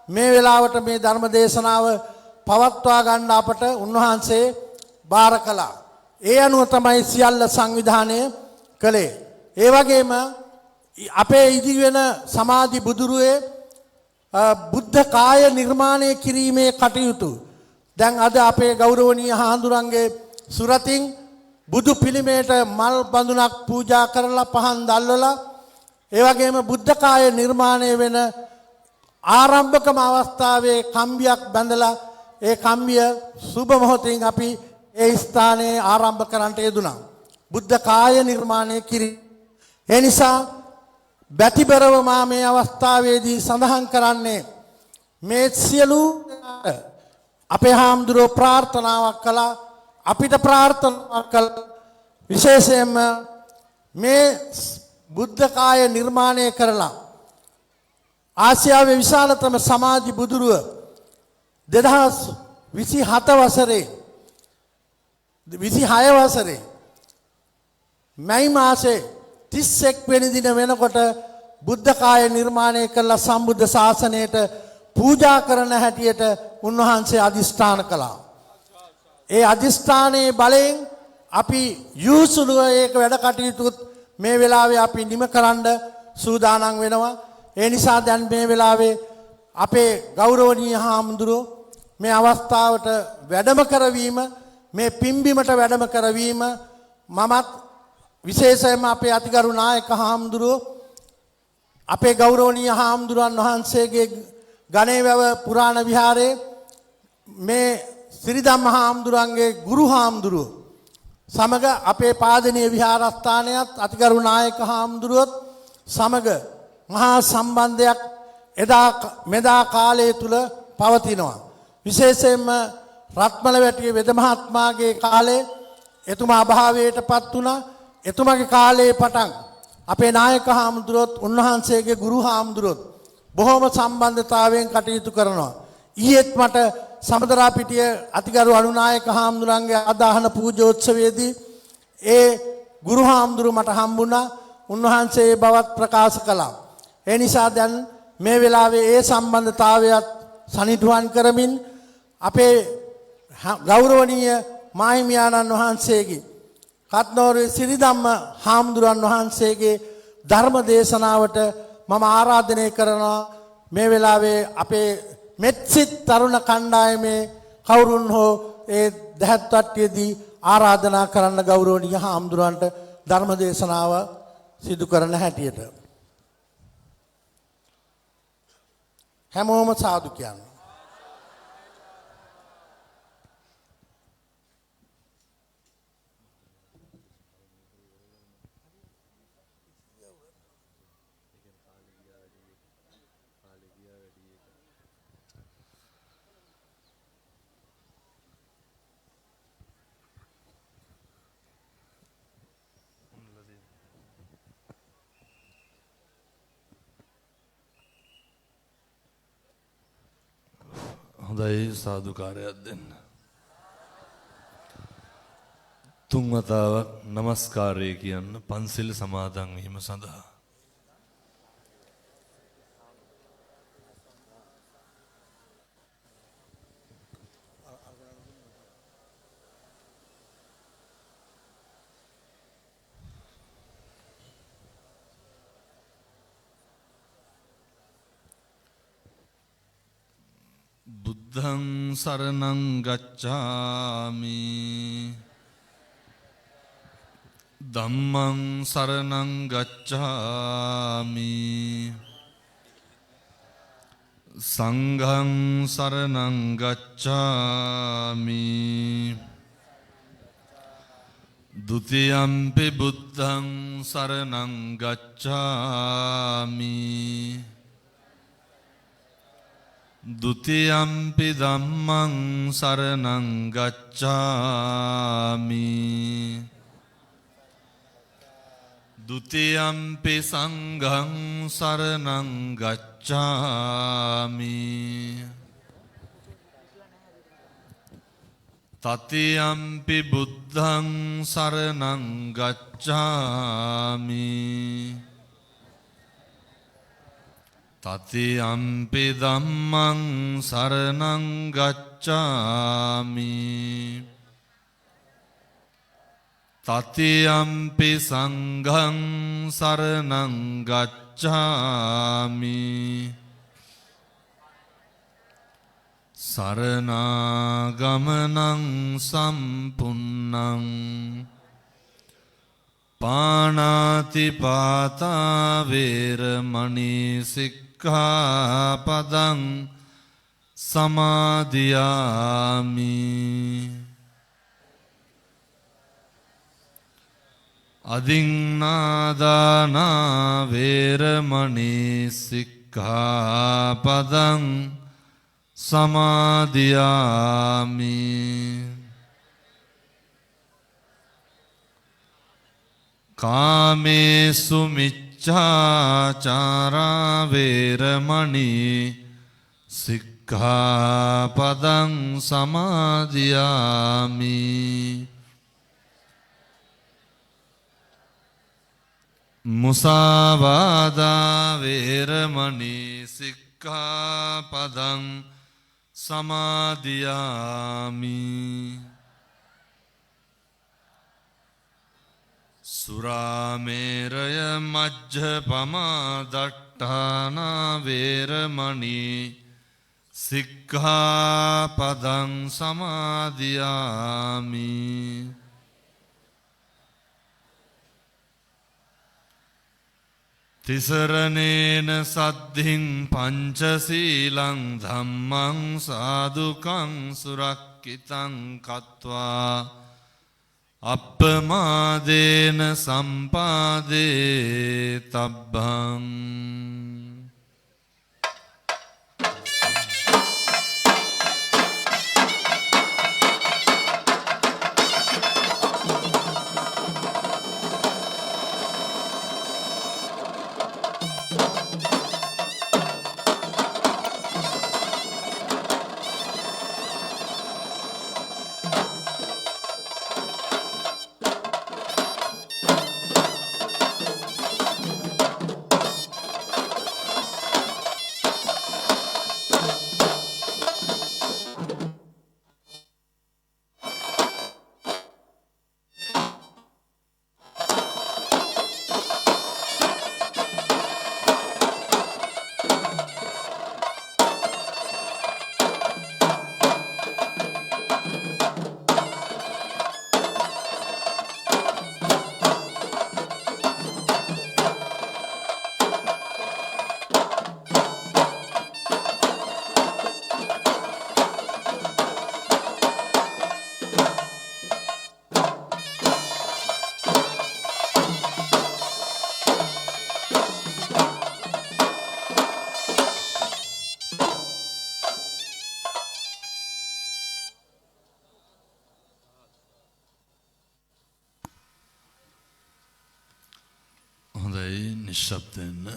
මේ වෙලාවට මේ ධර්ම දේශනාව පවත්වා ගන්න අපට උන්වහන්සේ බාර කළා. ඒ අනුව තමයි සියල්ල සංවිධානය කළේ. ඒ වගේම අපේ ඉදිවෙන සමාධි බුදුරුවේ බුද්ධ කාය නිර්මාණය කිරීමේ කටයුතු දැන් අද අපේ ගෞරවනීය හාමුදුරන්ගේ සුරතින් බුදු පිළිමයට මල් බඳුනක් පූජා කරලා පහන් දැල්වලා ඒ වගේම බුද්ධ කාය නිර්මාණය වෙන ආරම්භකම අවස්ථාවේ කම්බියක් බැඳලා ඒ කම්බිය සුබ මොහොතින් අපි ඒ ස්ථානයේ ආරම්භ කරන්නට යෙදුණා. බුද්ධ කාය නිර්මාණය කිරීම. ඒ නිසා බැතිබරව මා මේ අවස්ථාවේදී සඳහන් කරන්නේ මේ සියලු අපේ හාමුදුරුවෝ ප්‍රාර්ථනාවක් කළා අපිට ප්‍රාර්ථනාවක් කළා විශේෂයෙන්ම මේ බුද්ධ කාය නිර්මාණය කරලා ආසියාවේ විශාලතම සමාධි බුදුරුව 2027 වසරේ 26 වසරේ මැයි මාසේ 31 වෙනි දින වෙනකොට බුද්ධ කාය නිර්මාණය කළ සම්බුද්ධ ශාසනයට පූජා කරන හැටියට උන්වහන්සේ අදිෂ්ඨාන කළා. ඒ අදිෂ්ඨානයේ බලයෙන් අපි යූසුලුව ඒක වැඩ කටයුතු මේ වෙලාවේ අපි නිම කරන්න සූදානම් වෙනවා. ඒ නිසා දැන් මේ වෙලාවේ අපේ ගෞරවනීය හාමුදුරුවෝ මේ අවස්ථාවට වැඩම කරවීම මේ පිම්බිමට වැඩම කරවීම මමත් විශේෂයෙන්ම අපේ අතිගරු නායක හාමුදුරුවෝ අපේ ගෞරවනීය හාමුදුරන් වහන්සේගේ ගණේවැව පුරාණ විහාරයේ මේ සිරිධම්ම හාමුදුරන්ගේ ගුරු හාමුදුරුවෝ සමග අපේ පාදනීය විහාරස්ථානයත් අතිගරු නායක හාමුදුරුවොත් සමග මහා සම්බන්ධයක් මෙදා කාලය තුල පවතිනවා. විශේෂයෙන්ම රත්මලවැටියේ වෙද මහත්මයාගේ කාලේ එතුමා අභාවයටපත් වුණා. එතුමාගේ කාලේ පටන් අපේ නායක හාමුදුරුවොත් උන්වහන්සේගේ ගුරු හාමුදුරුවොත් බොහොම සම්බන්ධතාවයෙන් කටයුතු කරනවා. ඊයේත් මට සමදරාපිටිය අතිගරු අනුනායක හාමුදුරන්ගේ අදාහන පූජෝත්සවයේදී ඒ ගුරු හාමුදුරුව මට හම්බුණා. උන්වහන්සේ බවත් ප්‍රකාශ කළා. ඒ නිසා දැන් මේ වෙලාවේ ඒ සම්බන්ධතාවයත් සනිටුහන් කරමින් අපේ ගෞරවනීය මාහිමියාණන් වහන්සේගේ කත්නෝරුවේ සිරිධම්ම හාමුදුරන් වහන්සේගේ ධර්ම දේශනාවට මම ආරාධනය කරනවා. මේ වෙලාවේ අපේ මෙත්සිත තරුණ කණ්ඩායමේ කවුරුන් හෝ ඒ දහත්වට්ටියේදී ආරාධනා කරන්න ගෞරවනීය හාමුදුරන්ට ධර්ම දේශනාව සිදු කරන හැටියට හැමෝම සාදු කියන්න. හොඳයි සාදුකාරයක් දෙන්න. තුන් වතාවක් নমස්කාරය කියන්න පන්සිල් සමාදන් වීම සඳහා. බුද්ධං සරණං ගච්ඡාමි ධම්මං සරණං ගච්ඡාමි සංඝං සරණං ගච්ඡාමි ဒုတိယံ පි බුද්ධං සරණං ගච්ඡාමි ဒုတိယံ පි ධම්මං සරණං ගච්ඡාමි ဒုတိယံ පි සංඝං සරණං ගච්ඡාමි တတိယံ පි බුද්ධං සරණං ගච්ඡාමි တတိယံ පි ධම්මං සරණං ගච්ඡාමි တတိယံ පි සංඝං සරණං ගච්ඡාමි สารณากมนังสัมปุณนังปานาติปาตาเวรมณีสิกขาปดังสมาธิยามิอดิงนาดานาเวรมณีสิกขาปดังසමාදියාමි කාමේසු මිච්ඡාචාරා වේරමණී සික්ඛාපදං සමාදියාමි මුසාවාදා වේරමණී සික්ඛාපදං සමාදියාමි සුරාමේරය මජ්ජපමා දට්ඨානා වේරමණී සික්ඛාපදං සමාදියාමි තිසරණේන සද්ධින් පංචසීලං ධම්මං සාදුකං සුරක්ඛිතං කତ୍වා අප්පමාදේන සම්පාදේ තබ්බං නිශ්ශබ්දෙන්න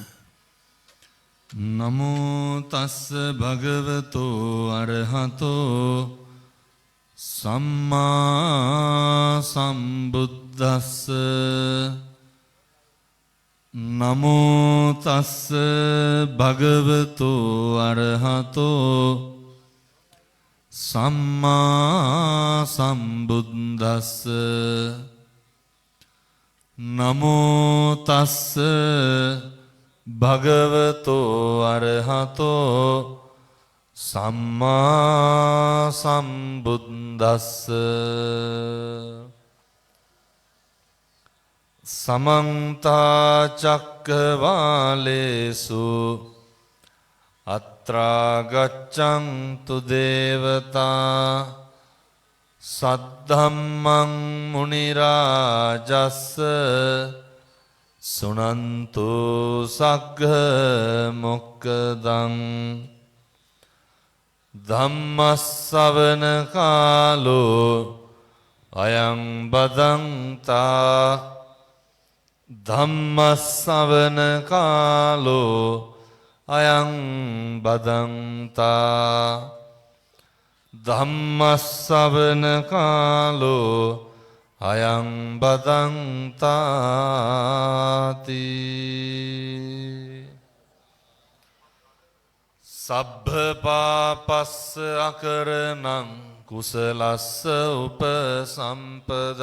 නමෝ තස්ස භගවතෝ අරහතෝ සම්මා සම්බුද්දස්ස නමෝ තස්ස භගවතෝ අරහතෝ සම්මා සම්බුද්දස්ස නමෝ තස්ස භගවතෝ අරහතෝ සම්මා සම්බුද්දස්ස සමන්ත චක්කවාලේසු අත්‍රා ගච්ඡන්තු දේවතා සද්ධම්මං මුනි රාජස්ස සුනන්තු සග්ග මොක්ඛදං ධම්මස්සවන කාලෝ අයං බදන්තා ධම්මස්සවන කාලෝ අයං බදන්තා ධම්මස්සවන කාලෝ අයං බදන්තාති සබ්බ පාපස්ස අකරණං කුසලස්ස උපසම්පදා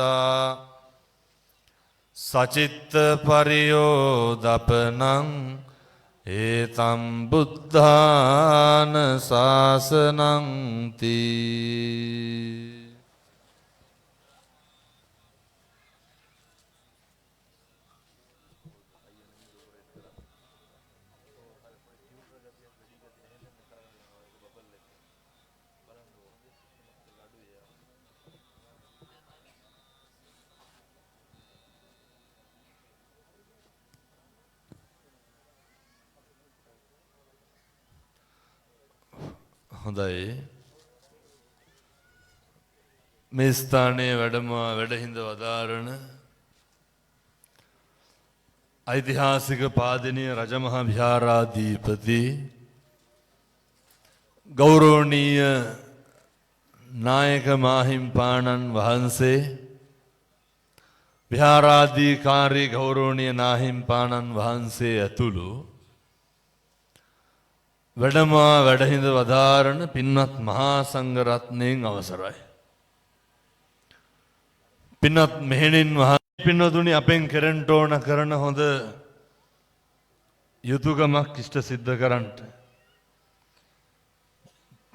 සචිත්ත පරියෝදපනං ඒතම් බුද්ධාන ශාසනං තී හොඳයි මේ ස්ථානයේ වැඩහිඳ වදාරණ ඓතිහාසික පාදිනිය රජමහා විහාරාධිපති ගෞරවනීය නායක මාහිම්පාණන් වහන්සේ විහාරාධිකාරී ගෞරවනීය නාහිම්පාණන් වහන්සේ ඇතුළු වැඩහිඳ වදාරණ පින්වත් මහා සංඝරත්නයෙන් අවසරයි. පින්වත් මෙහෙණින් වහන්සේ පින්වතුනි අපෙන් කෙරෙන්න ඕන කරන හොඳ යුතුයකමක් ඉෂ්ට සිද්ධ කරන්නට.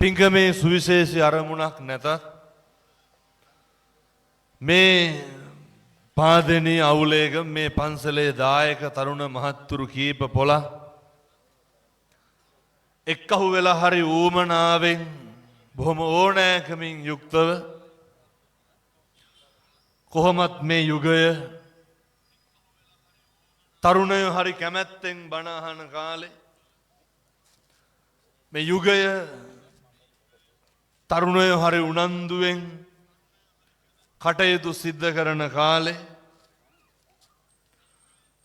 පින්කමේ සුවිශේෂී අරමුණක් නැතත් මේ පාදෙනී අවුලේක මේ පන්සලේ දායක තරුණ මහත්තුරු කීප පොළක් එක්කහු වෙලා හරි ඌමනාවෙන් බොහොම ඕනෑකමින් යුක්තව කොහොමත් මේ යුගය තරුණයෝ හරි කැමැත්තෙන් බණ අහන කාලේ මේ යුගය තරුණයෝ හරි උනන්දුවෙන් කටයුතු සිද්ධ කරන කාලේ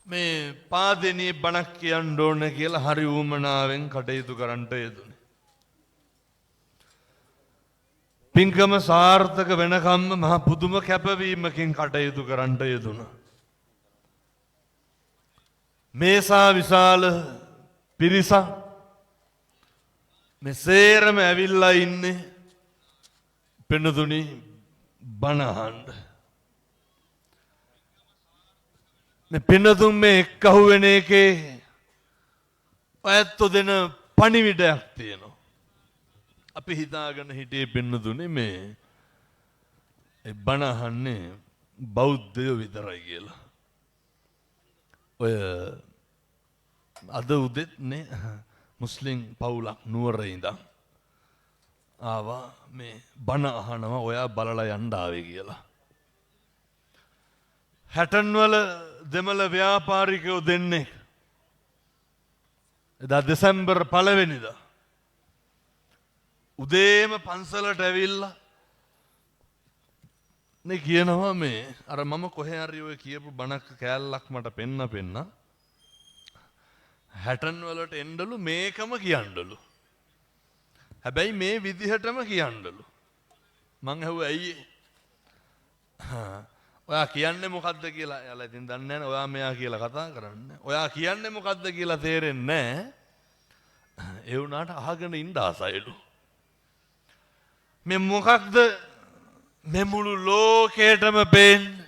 මේ පාදෙනී බණක් කියන්න ඕන කියලා හරි ඌමනාවෙන් කටයුතු කරන්නට යෙදුනේ. පින්කම සාර්ථක වෙනකම්ම මහ පුදුම කැපවීමකින් කටයුතු කරන්නට යෙදුණා. මේසා විශාල පිරිසක් මේ සේරම ඇවිල්ලා ඉන්නේ පින්තුනි බණ අහන්න. මේ පින්නතුන් මේ එක්කහුව වෙන එකේ ඔයත් දෙන පණිවිඩයක් තියෙනවා. අපි හිතාගෙන හිටියේ පින්නතුනේ මේ බණ අහන්නේ බෞද්ධයෝ විතරයි කියලා. ඔය අද උදෙත් නේ මුස්ලිම් පවුලක් නුවරේ ඉඳන් ආවා මේ බණ අහනවා ඔයා බලලා යන්න ආවේ කියලා. හැටන් වල දෙමළ ව්‍යාපාරිකයෝ දෙන්නේ එදා දෙසැම්බර් 1 වෙනිදා උදේම පන්සලට ඇවිල්ලා නේ කියනවා මේ අර මම කොහේ හරි ඔය කියපු බණක් කෑල්ලක් මට පෙන්න හැටන් වලට එන්නලු මේකම කියන්නලු. හැබැයි මේ විදිහටම කියන්නලු. මං ඇහුවා ඇයි ඔයා කියන්නේ මොකද්ද කියලා. එයාලා ඉතින් දන්නේ නැහැ. ඔයා මෙයා කියලා කතා කරන්නේ. ඔයා කියන්නේ මොකද්ද කියලා තේරෙන්නේ නැහැ. ඒ වුණාට අහගෙන ඉන්න ආසයිලු. මේ මොකක්ද මේ මුළු ලෝකේටම පේන්නේ?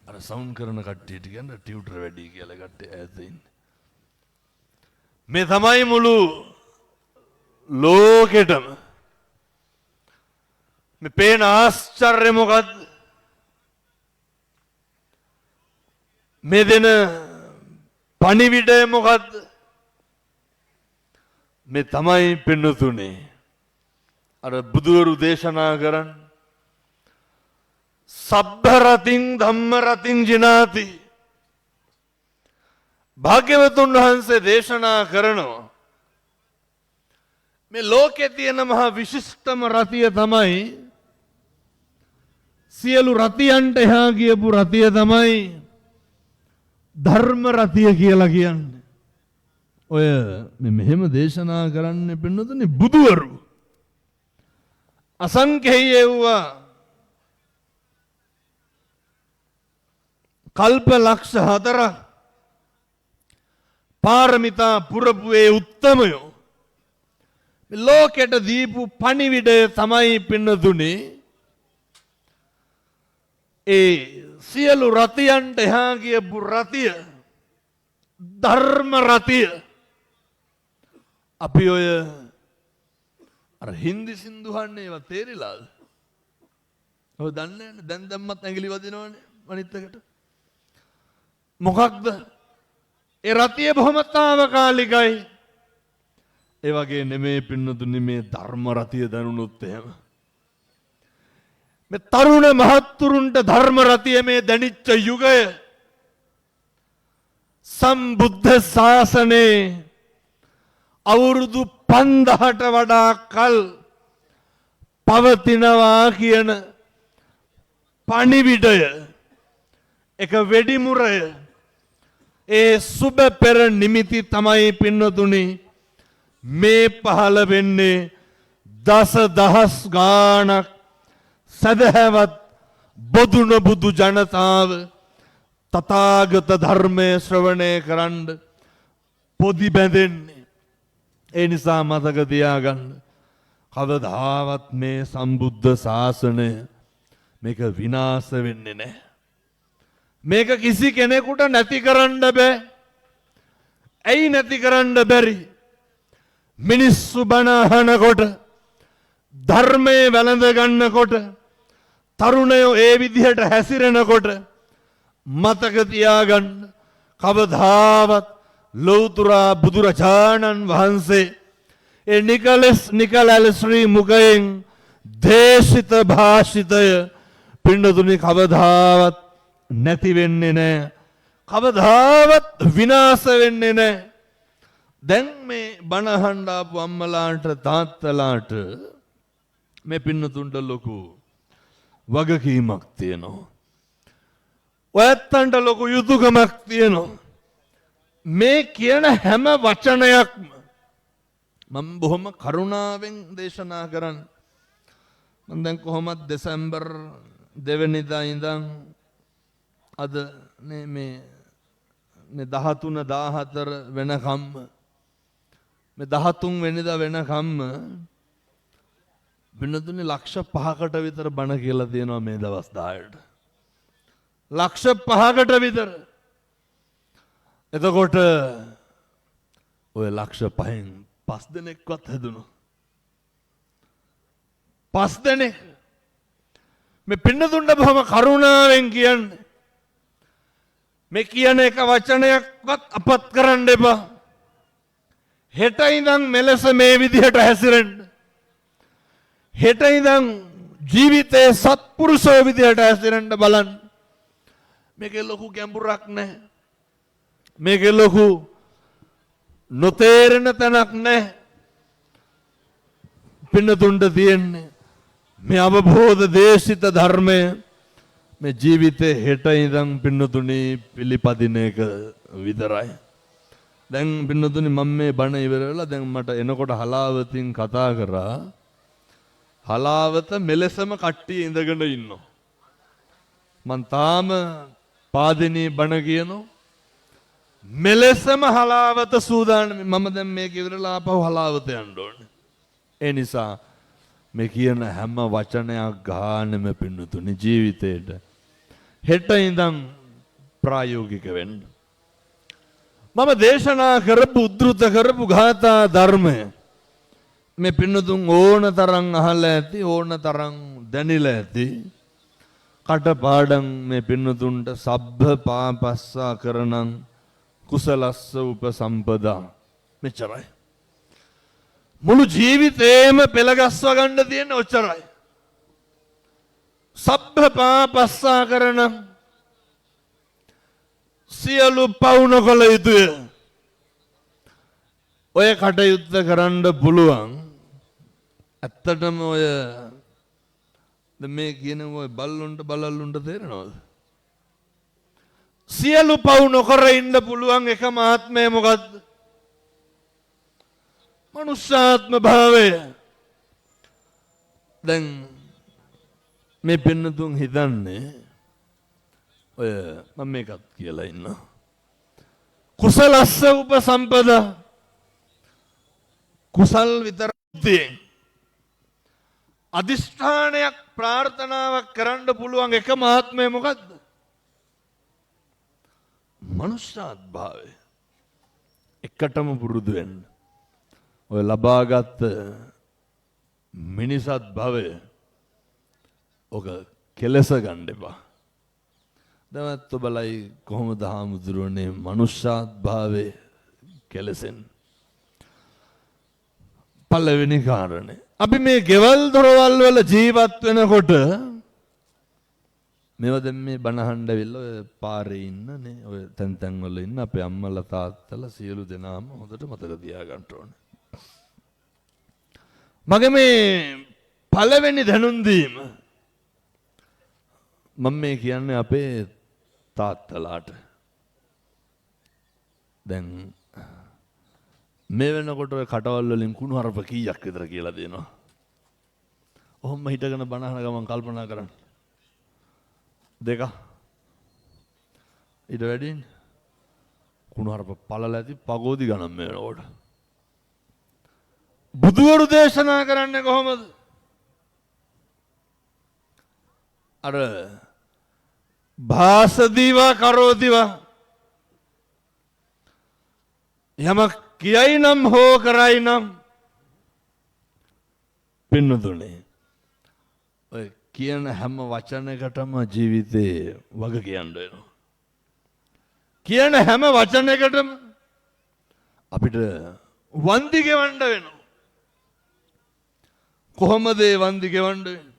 අර සවුන්ඩ් කරන කට්ටියට කියන ටියුටර් වැඩි කියලා කට්ටිය ඈත ඉන්නේ. මේ තමයි මුළු ලෝකෙටම මේ පේන ආශ්චර්ය මොකද්ද? මේ දෙන පණිවිඩය මොකද්ද? මේ තමයි පින්නතුනේ අර බුදුවරු දේශනා කරන් සබ්බ රතින් ධම්ම රතින් ජිනාති. භාග්‍යවතුන් වහන්සේ දේශනා කරනවා මේ ලෝකේ තියෙන මහා විශිෂ්ටම රතිය තමයි සියලු රතියන්ට එහා ගියපු රතිය තමයි ධර්ම රතිය කියලා කියන්නේ. ඔය මෙහෙම දේශනා කරන්නේ පින්නතුනේ බුදුවරු. අසංඛේය වූ කල්ප ලක්ෂ 4 පාරමිතා පුරපු ඒ උත්තමයෝ ලෝකෙට දීපු පණිවිඩය තමයි පින්නතුනේ ඒ සියලු රතියන්ට එහා ගියපු රතිය ධර්ම රතිය. අපි ඔය අර හින්දි සින්දුහන්නේ ඒවා තේරිලාද? ඔය දන්නේ නැහැ. දැන් දැම්මත් ඇඟිලි වදිනවනේ අනිත් එකට. මොකක්ද? ඒ රතිය බොහොම తాවකාලිකයි. ඒ වගේ නෙමේ පින්නතුනි මේ ධර්ම රතිය දැනුනොත් එහෙම. මේ තරුණ මහත්තුරුන්ට ධර්ම රතිය මේ දැනිච්ච යුගය සම්බුද්ධ ශාසනේ අවුරුදු 5000ට වඩා කල් පවතිනවා කියන පණිවිඩය එක වෙඩිමුරය ඒ සුබ පෙර නිමිති තමයි පින්නතුනි මේ පහළ වෙන්නේ දස දහස් ගාණක් සදහැවත් බොදුන බුදු ජනතාව තථාගත ධර්මයේ ශ්‍රවණය කරන්න පොදි බැඳෙන්නේ. ඒ නිසා මතක තියාගන්න කවදාවත් මේ සම්බුද්ධ ශාසනය මේක විනාශ වෙන්නේ නැහැ. මේක කිසි කෙනෙකුට නැති කරන්න බෑ. ඇයි නැති කරන්න බැරි? මිනිස්සු බණ අහනකොට ධර්මයේ වැළඳ ගන්නකොට තරුණයෝ ඒ විදිහට හැසිරෙනකොට මතක තියාගන්න කවදාවත් ලෞතුරා බුදුරජාණන් වහන්සේ ඒ නිකලස් ශ්‍රී මුඛයෙන් දේශිත භාෂිතය පින්නතුනි කවදාවත් නැති වෙන්නේ නැහැ. කවදාවත් විනාශ වෙන්නේ නැහැ. දැන් මේ බණ අහන්න ආපු අම්මලාට තාත්තලාට මේ පින්නතුන්ට ලොකු වගකීමක් තියෙනවා. ඔයත්තන්ට ලොකු යුතුයකමක් තියෙනවා. මේ කියන හැම වචනයක්ම මම බොහොම කරුණාවෙන් දේශනා කරන්නේ. මම දැන් කොහොමද දෙසැම්බර් 2 වෙනිදා ඉඳන් අද මේ 13 14 වෙනකම් මේ 13 වෙනිදා වෙනකම් බිනදුනේ ලක්ෂ 5කට විතර බණ කියලා තියෙනවා මේ දවස් 10ට. ලක්ෂ 5කට විතර. එතකොට ඔය ලක්ෂ 5න් 5 දෙනෙක්වත් හැදුණා. 5 දෙනෙක් මේ පින්නතුන්ට බොහොම කරුණාවෙන් කියන්නේ මේ කියන එක වචනයක්වත් අපත් කරන්න එපා. හෙට ඉඳන් මෙලෙස මේ විදිහට හැසිරෙන්න. හෙට ඉඳන් ජීවිතේ සත්පුරුෂෝ විදිහට හැසිරෙන්න බලන්න. මේකේ ලොකු ගැඹුරක් නැහැ. මේකේ ලොකු නොතේරෙන තැනක් නැහැ. පින්නතුන්ට තියෙන්නේ මේ අවබෝධ දේශිත ධර්මය මේ ජීවිතේ හෙට ඉඳන් පින්නතුනි පිළිපදින එක විතරයි. දැන් පින්නතුනි මම මේ බණ ඉවර වෙලා දැන් මට එනකොට හලාවතින් කතා කරා. හලාවත මෙලෙසම කට්ටිය ඉඳගෙන ඉන්නවා. මං තාම පාදිනී බණ කියනවා. මෙලෙසම හලාවත සූදානම්. මම දැන් මේක ඉවරලා ආපහු හලාවත යන්න ඕනේ. ඒ නිසා මේ කියන හැම වචනයක් ගානෙම පින්නතුනි ජීවිතේට හෙට ඉඳන් ප්‍රායෝගික වෙන්න. මම දේශනා කරපු උද්දෘත කරපු ගාථා ධර්මය මේ පින්නතුන් ඕන තරම් අහලා ඇති ඕන තරම් දැනিলা ඇති කටපාඩම් මේ පින්නතුන්ට සබ්බ පාපස්සා කරනං කුසලස්ස උපසම්පදා මෙච්චරයි මුළු ජීවිතේම පෙළගස්ව ගන්න තියෙන ඔච්චරයි සබ්බ පාපස්සා කරනං සියලු පව් නොකළ යුතුය ඔය කටයුත්ත කරන්න පුළුවන් ඇත්තටම ඔය මේ කියන ඔය බල්ලුන්ට බලල්ලුන්ට තේරෙනවද සියලු පව් නොකර ඉන්න පුළුවන් එකම ආත්මය මොකද්ද මනුෂ්‍යාත්ම භාවය දැන් මේ පින්නතුන් හිතන්නේ ඔය මම මේකත් කියලා ඉන්නවා කුසලස්ස උපසම්පදා කුසල් විතරයි අදිෂ්ඨානයක් ප්‍රාර්ථනාවක් කරන්න පුළුවන් එකම ආත්මය මොකද්ද මනුෂ්‍යාත් භාවය එකටම පුරුදු වෙන්න ඔය ලබාගත් මිනිසත් භවය ඔක කෙලස ගන්න එපා දැන්වත් ඔබලයි කොහොමද හාමුදුරනේ මනුෂ්‍යාත් භාවය කෙලසෙන් පළවෙනි කාරණේ අපි මේ ගෙවල් දොරවල් වල ජීවත් වෙනකොට මේවා දැන් මේ බණහඬ ඇවිල්ලා ඔය පාරේ ඉන්නනේ ඔය තැන් තැන් වල ඉන්න අපේ අම්මලා තාත්තලා සියලු දෙනාම හොඳට මතක තියාගන්න ඕනේ මගේ මේ පළවෙනි දැනුම් දීම මම මේ කියන්නේ අපේ තාත්තලාට දැන් මේ වෙනකොට ඔය කටවල් වලින් කුණු හරප කීයක් විතර කියලා දෙනවා. ඔහොම හිටගෙන බනහන ගමන් කල්පනා කරන්න. දෙක. ඊට වැඩින් කුණු හරප පළල ඇති පගෝදි ගණන් මේ වෙනකොට. බුදුවරු දේශනා කරන්නේ කොහොමද? අර භාසදීවා කරෝදිවා යමක් කියයි නම් හෝ කරයි නම් පින්නතුනේ ඔය කියන හැම වචනයකටම ජීවිතේ වග කියන්න වෙනවා කියන හැම වචනයකටම අපිට වන්දි ගෙවන්න වෙනවා කොහොමද ඒ වන්දි ගෙවන්න වෙන්නේ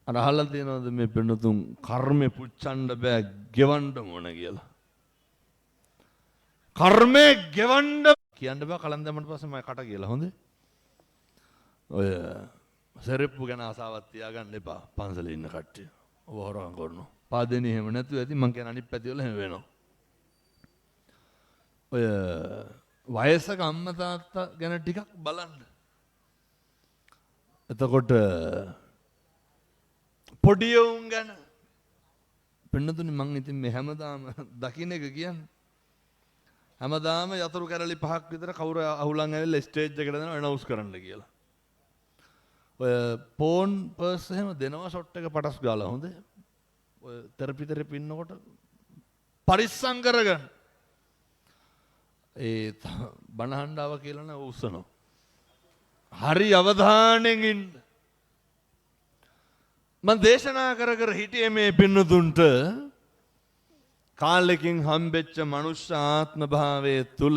අර අහලා තියෙනවද මේ පින්නතුන් කර්මෙ පුච්චන්න බෑ ගෙවන්න ඕන කියලා කර්මය ගෙවන්න කියන්න බෑ කලන් දැම්මට පස්සේ මම කට කියලා හොඳේ ඔය සෙරෙප්පු ගැන ආසාවක් තියාගන්න එපා පන්සලේ ඉන්න කට්ටිය ඔබ හොරකම් කරනවා පාදෙනේ එහෙම නැතුව ඇති මං කියන අනිත් පැති වල එහෙම වෙනවා ඔය වයසක අම්මා තාත්තා ගැන ටිකක් බලන්න එතකොට පොඩි උන් ගැන පින්නතුනි මං ඉතින් මේ හැමදාම දකින්න එක කියන්නේ හැමදාම යතුරු කැරලි 5ක් විතර කවුරු අහුලන් ඇවිල්ලා ස්ටේජ් එකට දෙනවා ඇනවුස් කරන්න කියලා. ඔය ෆෝන් පර්ස් එහෙම දෙනවා ෂොට් එක පටස් ගාලා හොඳේ. ඔය තෙරපි ඉන්නකොට පරිස්සම් කරගන්න. ඒ බණහඬාව කියලා නෑ උස්සනවා. හරි අවධානයෙන් ඉන්න. මම දේශනා කර හිටියේ මේ පින්නතුන්ට කාලෙකින් හම්බෙච්ච මනුෂ්‍ය ආත්ම භාවයේ තුල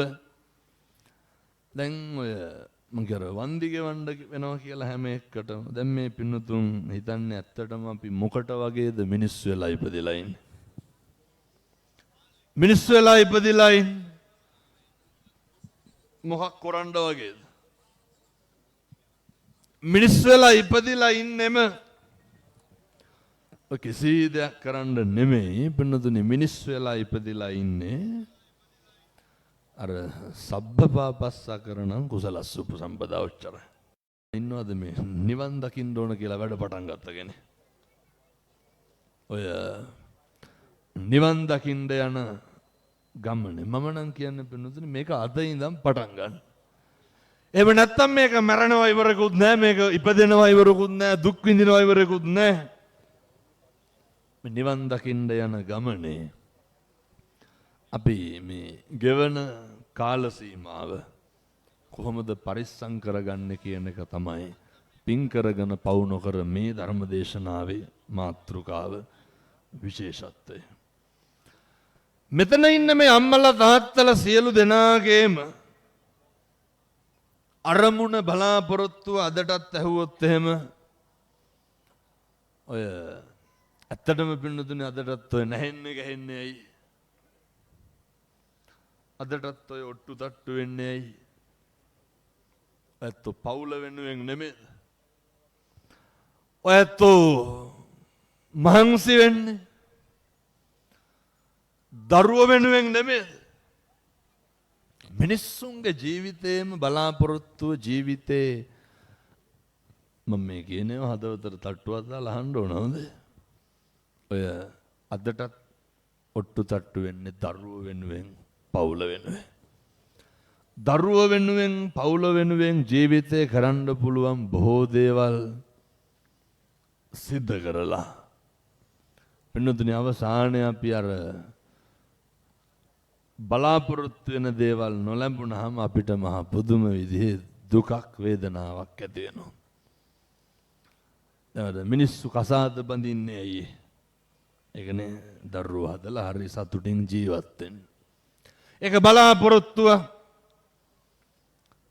දැන් ඔය මම කියර වන්දි ගෙවන්න වෙනවා කියලා හැම එකටම දැන් මේ පින්නතුන් හිතන්නේ ඇත්තටම අපි මොකට වගේද මිනිස්සු වෙලා ඉපදිලා ඉන්නේ මිනිස්සු වෙලා ඉපදිලා ඉන්නේ මොකක් කරන්න වගේද මිනිස්සු වෙලා ඉපදිලා ඉන්නෙම කිසි දෙයක් කරන්න නෙමෙයි පින්නතුනි මිනිස්සු වෙලා ඉපදිලා ඉන්නේ අර සබ්බපාපස්සකරණං කුසලස්ස උපසම්පදා උච්චර. ඉන්නවද මේ නිවන් දකින්න ඕන කියලා වැඩ පටන් ගත්ත කෙනෙක්? ඔය නිවන් දකින්න යන ගමනේ මම නම් කියන්නේ පින්නතුනි මේක අද ඉඳන් පටන් ගන්න. එහෙම නැත්තම් මේක මරණව ඉවරකුත් නැහැ, මේක ඉපදෙනව ඉවරකුත් නැහැ, දුක් විඳිනව ඉවරකුත් නැහැ. මේ නිවන් දකින්න යන ගමනේ අපි මේ ගෙවන කාල සීමාව කොහොමද පරිස්සම් කරගන්නේ කියන එක තමයි පින් කරගෙන පවු නොකර මේ ධර්ම දේශනාවේ මාතෘකාව විශේෂත්වය. මෙතන ඉන්න මේ අම්මලා තාත්තලා සියලු දෙනාගේම අරමුණ බලාපොරොත්තුව අදටත් ඇහුවොත් එහෙම ඔය ඇත්තටම පින්නතුනේ අදටත් ඔය නැහෙන්නේ ගහන්නේ ඇයි? අදටත් ඔය ඔට්ටු තට්ටු වෙන්නේ ඇයි? ඇත්තෝ පවුල වෙනුවෙන් නෙමෙයි. ඔය ඇත්තෝ මහන්සි වෙන්නේ දරුව වෙනුවෙන් නෙමෙයි. මිනිස්සුන්ගේ ජීවිතේම බලාපොරොත්තුව ජීවිතේ මම මේ කියනවා හදවතට තට්ටුවක් දාලා අහන්න ඕන හොඳ. ඔය අදටත් ඔට්ටු තට්ටු වෙන්නේ දරුව වෙනුවෙන් පවුල වෙනුවෙන්. දරුව වෙනුවෙන් පවුල වෙනුවෙන් ජීවිතේ කරන්න පුළුවන් බොහෝ දේවල් සිද්ධ කරලා පින්නතුනි අවසානයේ අපි අර බලාපොරොත්තු වෙන දේවල් නොලැබුණාම අපිට මහ පුදුම විදිහේ දුකක් වේදනාවක් ඇති වෙනවා. දැන් මිනිස්සු කසාද බඳින්නේ ඇයි? ඒකනේ දරුවෝ හදලා හරි සතුටින් ජීවත් වෙන්න. ඒක බලාපොරොත්තුව.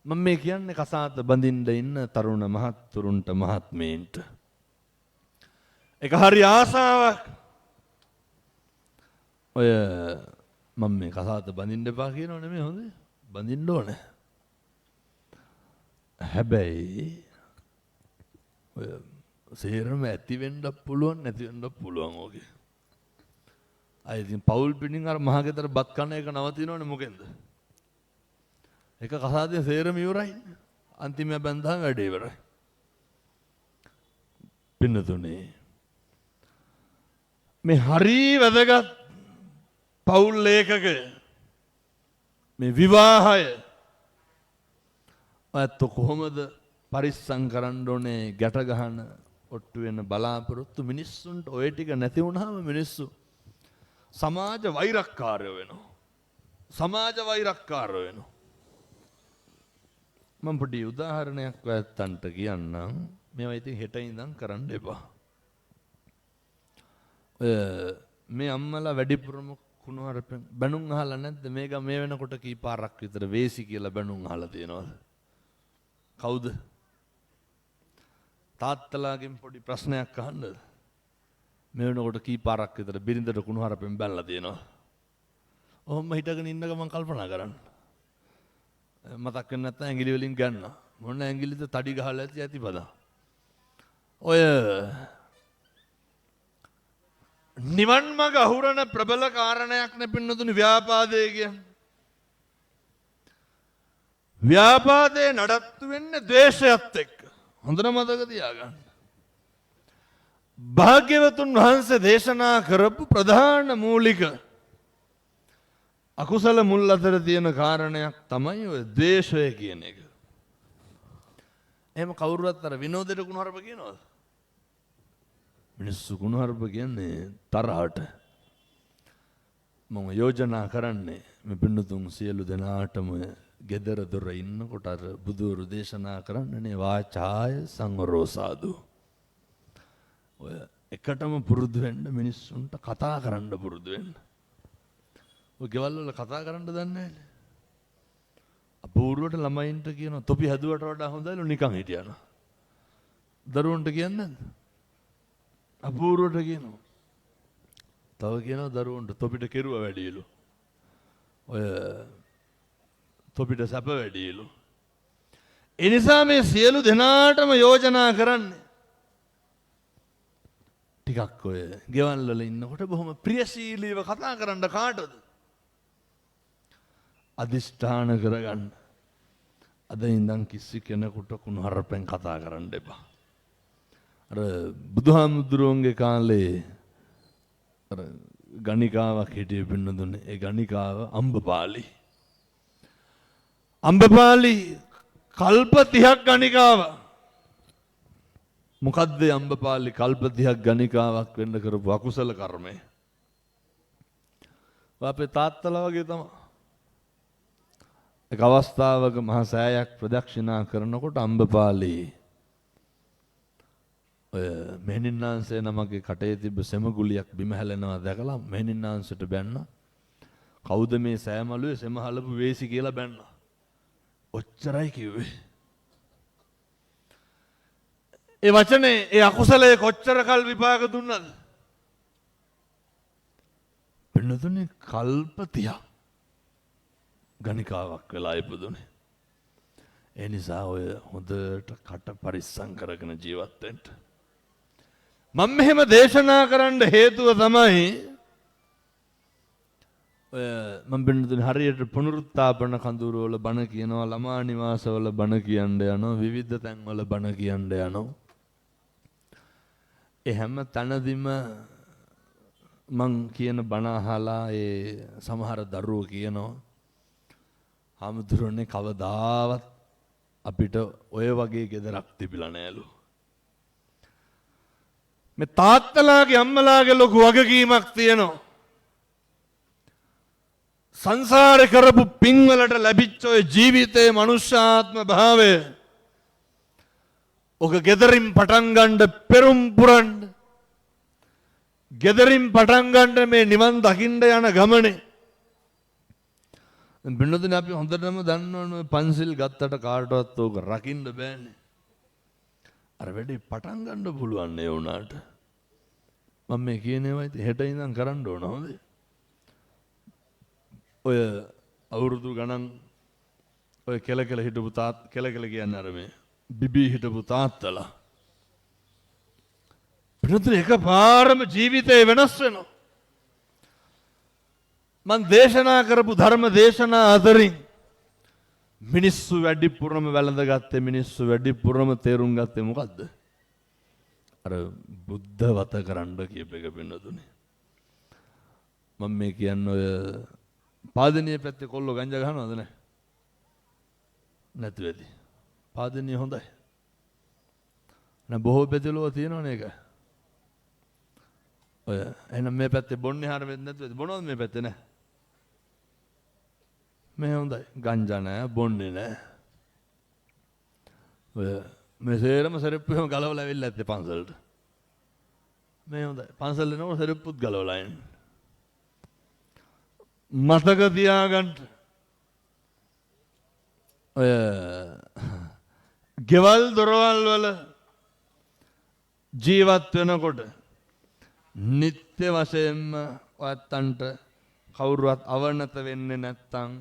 මම මේ කියන්නේ කසාද බඳින්න ඉන්න තරුණ මහත්තුරුන්ට මහත්මීන්ට. ඒක හරි ආසාවක්. ඔය මම මේ කසාද බඳින්න එපා කියනව නෙමෙයි හොඳේ. බඳින්න ඕනේ. හැබැයි ඔය සේරම ඇති වෙන්නත් පුළුවන් නැති වෙන්නත් පුළුවන් ඕකේ. අය ඉතින් පෞල් පිටින් අර මහගෙදර බත් කන එක නවතිනවනේ මොකෙන්ද? එක කසාදේ සේරම ඉවරයි. අන්තිමය බැන්දාම වැඩේ ඉවරයි. පින්නතුනේ මේ හරි වැදගත් පෞල් ලේඛක මේ විවාහය අයත් කොහොමද පරිස්සම් කරන්න ඕනේ ගැට ගහන ඔට්ටු වෙන බලාපොරොත්තු මිනිස්සුන්ට ඔය ටික නැති වුණාම මිනිස්සු සමාජ වෛරක්කාරයෝ වෙනවා. සමාජ වෛරක්කාරයෝ වෙනවා. මම පොඩි උදාහරණයක් ඔයත්තන්ට කියන්නම්. මේවා ඉතින් හෙට ඉඳන් කරන්න එපා. මේ අම්මලා වැඩිපුරම කුණුහරුපෙන් බැනුම් අහලා නැද්ද? මේක මේ වෙනකොට කී පාරක් විතර වේසි කියලා බැනුම් අහලා තියෙනවද? කවුද? තාත්තලාගෙන් පොඩි ප්‍රශ්නයක් අහන්නද? මේ වෙනකොට කී පාරක් විතර බිරිඳට කුණුහරුපෙන් බැනලා තියෙනවද? ඔහොම හිටගෙන ඉන්න ගමන් කල්පනා කරන්න. මතක් වෙන්නේ නැත්නම් ඇඟිලි වලින් ගන්න. මොන ඇඟිලිද තඩි ගහලා ඇති ඇතිපදා. ඔය නිවන් මඟ අහුරන ප්‍රබල කාරණයක් නෙපින්නතුනි ව්‍යාපාදය කියන්නේ. ව්‍යාපාදේ නඩත්තු වෙන්නේ ද්වේෂයත් එක්ක. හොඳට මතක තියාගන්න. භාග්‍යවතුන් වහන්සේ දේශනා කරපු ප්‍රධාන මූලික අකුසල මුල් අතර තියෙන කාරණයක් තමයි ඔය ද්වේෂය කියන එක. එහෙම කවුරුවත් අර විනෝදයට කුණුහරුප කියනවද? මිනිස්සු කුණුහරුප කියන්නේ තරහට. මම යෝජනා කරන්නේ මේ පින්නතුන් සියලු දෙනාටම ගෙදර දොර ඉන්නකොට අර බුදුරු දේශනා කරන්නනේ වාචාය සංවරෝ සාදු. ඔය එකටම පුරුදු වෙන්න මිනිස්සුන්ට කතා කරන්න පුරුදු වෙන්න. ඔය ගෙවල් වල කතා කරන්න දන්නේ නැහැ. අපූර්වට ළමයින්ට කියනවා තොපි හැදුවට වඩා හොඳයිලු නිකන් හිටියනවා. දරුවන්ට කියන්නේ නැද්ද? අපූර්වට කියනවා. තව කියනවා දරුවන්ට තොපිට කෙරුව වැඩියලු. ඔය තොපිට සැප වැඩියලු. ඒ නිසා මේ සියලු දෙනාටම යෝජනා කරන්නේ ටිකක් ඔය ගෙවල් වල ඉන්නකොට බොහොම ප්‍රියශීලීව කතා කරන්න කාටද? අදිෂ්ඨාන කරගන්න. අද ඉඳන් කිසි කෙනෙකුට කුණුහරුපෙන් කතා කරන්න එපා. අර බුදුහාමුදුරුවන්ගේ කාලේ අර ගණිකාවක් හිටිය පින්නදුනේ. ඒ ගණිකාව අම්බපාලි. අම්බපාලි කල්ප 30ක් ගණිකාව. මොකද්ද අම්බපාලි කල්ප 30ක් ගණිකාවක් වෙන්න කරපු අකුසල කර්මය? අපේ තාත්තලා වගේ තමයි. එක අවස්ථාවක මහා සෑයක් ප්‍රදක්ෂිනා කරනකොට අම්බපාලි ඔය මෙහෙණින්නාන්සේ නමගේ කටේ තිබ්බ සෙමගුලියක් බිම හැලෙනවා දැකලා මෙහෙණින්නාන්සට බැන්න. කවුද මේ සෑමලුවේ සෙම හලපු වේසි කියලා බැන්න. ඔච්චරයි කිව්වේ. ඒ වචනේ ඒ අකුසලයේ කොච්චර කල් විපාක දුන්නද? පින්නතුනේ කල්ප 30ක් ගණිකාවක් වෙලා ඉපදුනේ. ඒ නිසා ඔය හොඳට කට පරිස්සම් කරගෙන ජීවත් වෙන්න. මම මෙහෙම දේශනා කරන්න හේතුව තමයි ඔය මම පින්නතුනේ හරියට පුනරුත්ථාපන කඳවුරු වල බණ කියනවා, ළමා නිවාසවල බණ කියන්න යනවා, විවිධ තැන්වල බණ කියන්න යනවා. ඒ හැම තැනදීම මං කියන බණ අහලා ඒ සමහර දරුවෝ කියනවා හාමුදුරනේ කවදාවත් අපිට ඔය වගේ ගෙදරක් තිබිලා නෑලු. මේ තාත්තලාගේ අම්මලාගේ ලොකු වගකීමක් තියෙනවා. සංසාරේ කරපු පින්වලට ලැබිච්ච ඔය ජීවිතයේ මනුෂ්‍යාත්ම භාවය ඔක ගෙදරින් පටන් ගන්න පෙරම් පුරන්න. ගෙදරින් පටන් ගන්න මේ නිවන් දකින්න යන ගමනේ බින්නදනේ අපි හොඳටම දන්නවනේ පන්සිල් ගත්තට කාටවත් ඕක රකින්න බෑනේ. අර වැඩේ පටන් ගන්න පුළුවන් නේ උනාට. මම මේ කියනේවා ඉතින් හෙට ඉඳන් කරන්න ඕන හොඳේ. ඔය අවුරුදු ගණන් ඔය කෙල හිටපු කෙල කියන්නේ අර මේ බිබී හිටපු තාත්තලා. බින්නදනේ එකපාරම ජීවිතේ වෙනස් වෙනවා. මන් දේශනා කරපු ධර්ම දේශනා අතරින් මිනිස්සු වැඩිපුරම වැළඳගත්තේ මිනිස්සු වැඩිපුරම තේරුම් ගත්තේ මොකද්ද? අර බුද්ධ වත කරන්න කියප එක පින්නතුනේ. මම මේ කියන්නේ ඔය පාදනීය පැත්තේ කොල්ලෝ ගංජා ගහනවද නැහැ? නැති වෙදි. පාදනීය හොඳයි. නැ බොහෝ බෙදලුව තියෙනවනේ ඒක. ඔය එහෙනම් මේ පැත්තේ බොන්නේ හරිය වෙන්නේ නැති වෙදි. බොනවද මේ පැත්තේ නැහැ? මේ හොඳයි. ගංජා නැහැ, බොන්නේ නැහැ. ඔය මේ සේරම සරප්පුවම ගලවලා ඇවිල්ලා ඇත්තේ පන්සලට. මේ හොඳයි. පන්සල් එනකොට සරප්පුත් ගලවලා එන්නේ. මතක තියාගන්න. ඔය ගෙවල් දොරවල් වල ජීවත් වෙනකොට නිත්‍ය වශයෙන්ම ඔයත්තන්ට කවුරුවත් අවනත වෙන්නේ නැත්තම්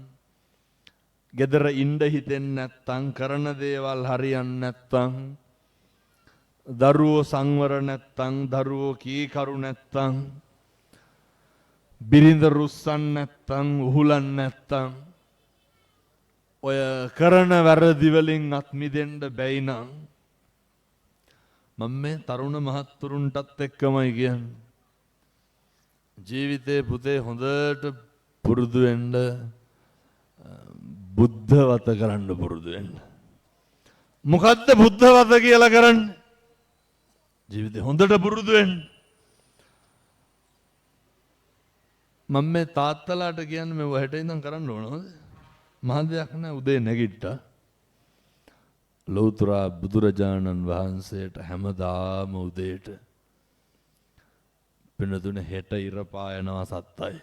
ගෙදර ඉන්න හිතෙන්නේ නැත්තම් කරන දේවල් හරියන්නේ නැත්තම් දරුවෝ සංවර නැත්තම් දරුවෝ කීකරු නැත්තම් බිරිඳ රුස්සන් නැත්තම් උහුලන් නැත්තම් ඔය කරන වැරදි වලින් අත් මිදෙන්න බැයි නම් මම මේ තරුණ මහත්තුරුන්ටත් එක්කමයි කියන්නේ ජීවිතේ පුතේ හොඳට පුරුදු වෙන්න බුද්ධ වත කරන්න පුරුදු වෙන්න. මොකද්ද බුද්ධ වත කියලා කරන්නේ? ජීවිතේ හොඳට පුරුදු වෙන්න. මම මේ තාත්තලාට කියන්නේ මේ වහෙට ඉඳන් කරන්න ඕනද? මහ දෙයක් නෑ උදේ නැගිට්ටා. ලෞතර බුදුරජාණන් වහන්සේට හැමදාම උදේට පිනදුන හෙට ඉර පායනවා සත්තයි.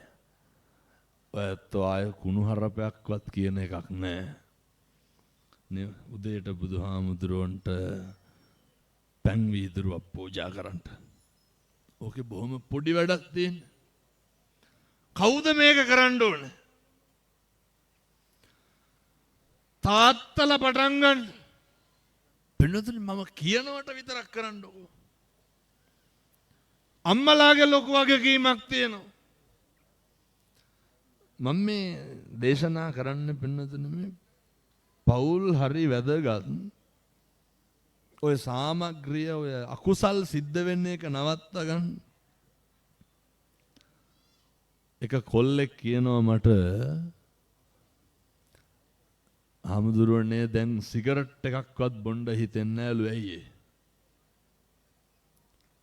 ඔයත් ආය කුණුහරුපයක්වත් කියන එකක් නෑ. නේ උදේට බුදුහාමුදුරන්ට පැන් වීදුරුවක් පූජා කරන්න. ඕකේ බොහොම පොඩි වැඩක් තියෙන්නේ. කවුද මේක කරන්න ඕනේ? තාත්තලා පටන් ගන්න. පින්නතුනි මම කියනවට විතරක් කරන්න ඕක. අම්මලාගේ ලොකු වගකීමක් තියෙනවා. මම මේ දේශනා කරන්න පින්නතුනේ මේ පෞල් හරි වැදගත්. ඔය සාමග්‍රිය ඔය අකුසල් සිද්ධ වෙන්න එක නවත්ත ගන්න. එක කොල්ලෙක් කියනවා මට හාමුදුරුවනේ දැන් සිගරට් එකක්වත් බොණ්ඩ හිතෙන්නේ නැලු ඇයි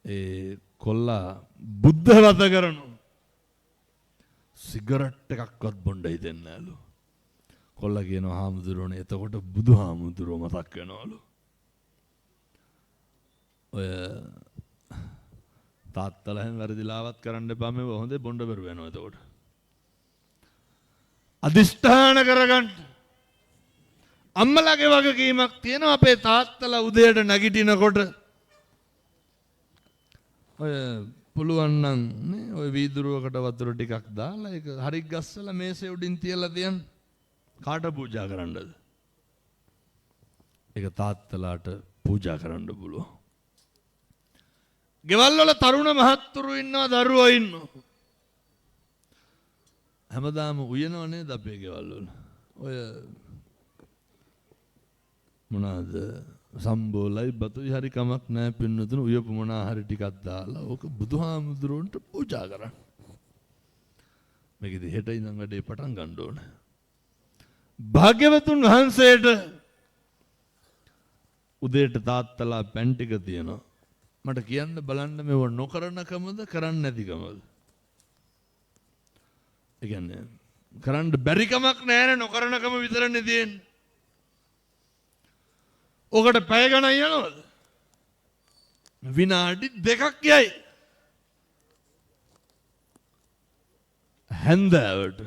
ඒ කොල්ලා බුද්ධ වත කරනවා. සිගරට් එකක්වත් බොණ්ඩ හිතෙන්නේ නැලු. කොල්ලා කියනවා හාමුදුරුවනේ එතකොට බුදුහාමුදුරුව මතක් වෙනවලු. ඔය තාත්තලා හැම වැරදිලාවත් කරන්න එපා මේ හොඳේ බොණ්ඩ බරු වෙනවා එතකොට. අදිෂ්ඨාන කරගන්න. අම්මලාගේ වගකීමක් තියෙනවා අපේ තාත්තලා උදේට නැගිටිනකොට ඔය පුළුවන් නම් නේ ඔය වීදුරුවකට වතුර ටිකක් දාලා ඒක හරික් ගස්සලා මේසේ උඩින් තියලා තියන්න. කාට පූජා කරන්නද? ඒක තාත්තලාට පූජා කරන්න පුළුවන්. ගෙවල් වල තරුණ මහත්තුරු ඉන්නවා දරුවෝ ඉන්නවා. හැමදාම උයනව නේද අපේ ගෙවල් වල? ඔය මොනවාද සම්බෝලයි බතුයි හරි කමක් නැහැ පින්නතුණු උයපු මොනා හරි ටිකක් දාලා ඕක බුදුහාමුදුරුවන්ට පූජා කරන්න. මේකෙදි හෙට ඉඳන් වැඩේ පටන් ගන්න ඕනේ. භාග්‍යවතුන් වහන්සේට උදේට තාත්තලා පැන් ටික තියෙනවා. මට කියන්න බලන්න මේව නොකරනකමද කරන්නේ නැතිකමද? ඒ කියන්නේ කරන්න බැරි කමක් නැහැ නොකරනකම විතරනේ තියෙන්නේ. ඔකට පැය ගණන් යනවද? විනාඩි 2ක් යයි. හැන්දෑවට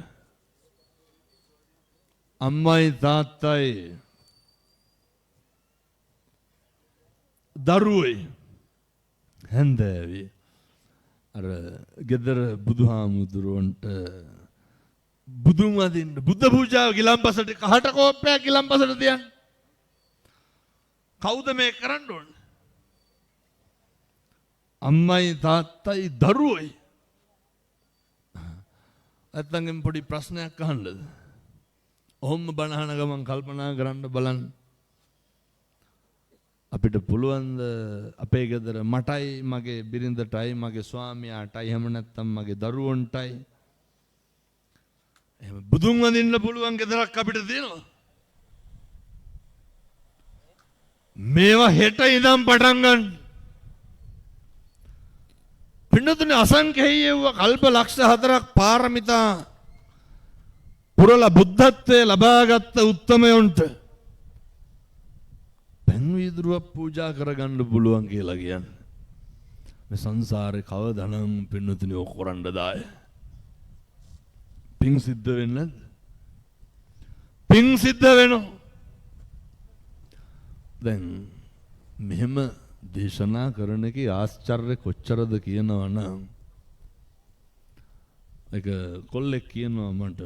අම්මයි තාත්තයි දරුවෝයි හැන්දෑවේ අර ගෙදර බුදුහාමුදුරුවන්ට බුදුන් වදින්න බුද්ධ පූජාව ගිලම්පසට කහට කෝප්පයක් ගිලම්පසට තියන්න. කවුද මේ කරන්න ඕන? අම්මයි තාත්තයි දරුවෝයි. නැත්තම් පොඩි ප්‍රශ්නයක් අහන්නද? ඔහොම බණහන ගමන් කල්පනා කරන්න බලන්න. අපිට පුළුවන් අපේ ගෙදර මටයි මගේ බිරිඳටයි මගේ ස්වාමියාටයි එහෙම නැත්තම් මගේ දරුවන්ටයි එහෙම බුදුන් වඳින්න පුළුවන් ගෙදරක් අපිට තියෙනවා. මේවා හෙට ඉඳන් පටන් ගන්න. පින්නතුනේ අසංඛේය වූ කල්ප ලක්ෂ 4ක් පාරමිතා පුරලා බුද්ධත්වයේ ලබාගත් උත්තමයන්ට පැන් වීදුරුවක් පූජා කරගන්න පුළුවන් කියලා කියන්නේ. මේ සංසාරේ කවදානම් පින්නතුනේ ඔක කරන්න දාය. පින් සිද්ධ වෙන්නේ නැද්ද? පින් සිද්ධ වෙනවා. දැන් මෙහෙම දේශනා කරන එකේ ආශ්චර්ය කොච්චරද කියනවා නම් ඒක කොල්ලෙක් කියනවා මට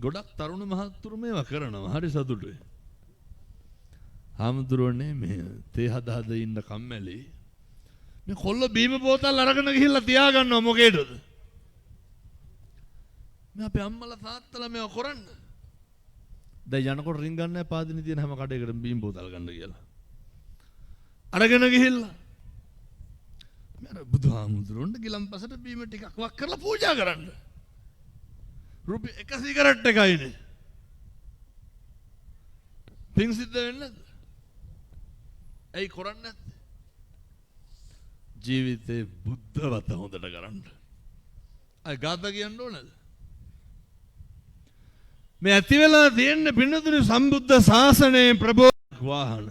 ගොඩක් තරුණ මහත්තුරු මේවා කරනවා හරි සතුටුයි. හාමුදුරුවනේ මේ තේ හද හද ඉන්න කම්මැලි මේ කොල්ල බීම බෝතල් අරගෙන ගිහිල්ලා තියාගන්නවා මොකේද? මේ අපේ අම්මලා තාත්තලා මේවා කරන්නේ. දැන් යනකොට රින් ගන්න පාදිනේ තියෙන හැම කඩේකටම බීම් බෝතල් ගන්න කියලා. අරගෙන ගිහිල්ලා මම බුදුහාමුදුරන්ට ගිලම්පසට බීම ටිකක් වක් කරලා පූජා කරන්න. රුපියල් 1 සිගරට් එකයිනේ. පින් සිද්ධ වෙන්නේ නැද්ද? ඇයි කරන්නේ නැත්තේ? ජීවිතේ බුද්ධවත හොඳට කරන්න. අය ගාත කියන්න ඕනද? මේ ඇති වෙලා තියෙන පින්නතුනේ සම්බුද්ධ ශාසනයේ ප්‍රබෝධ වාහන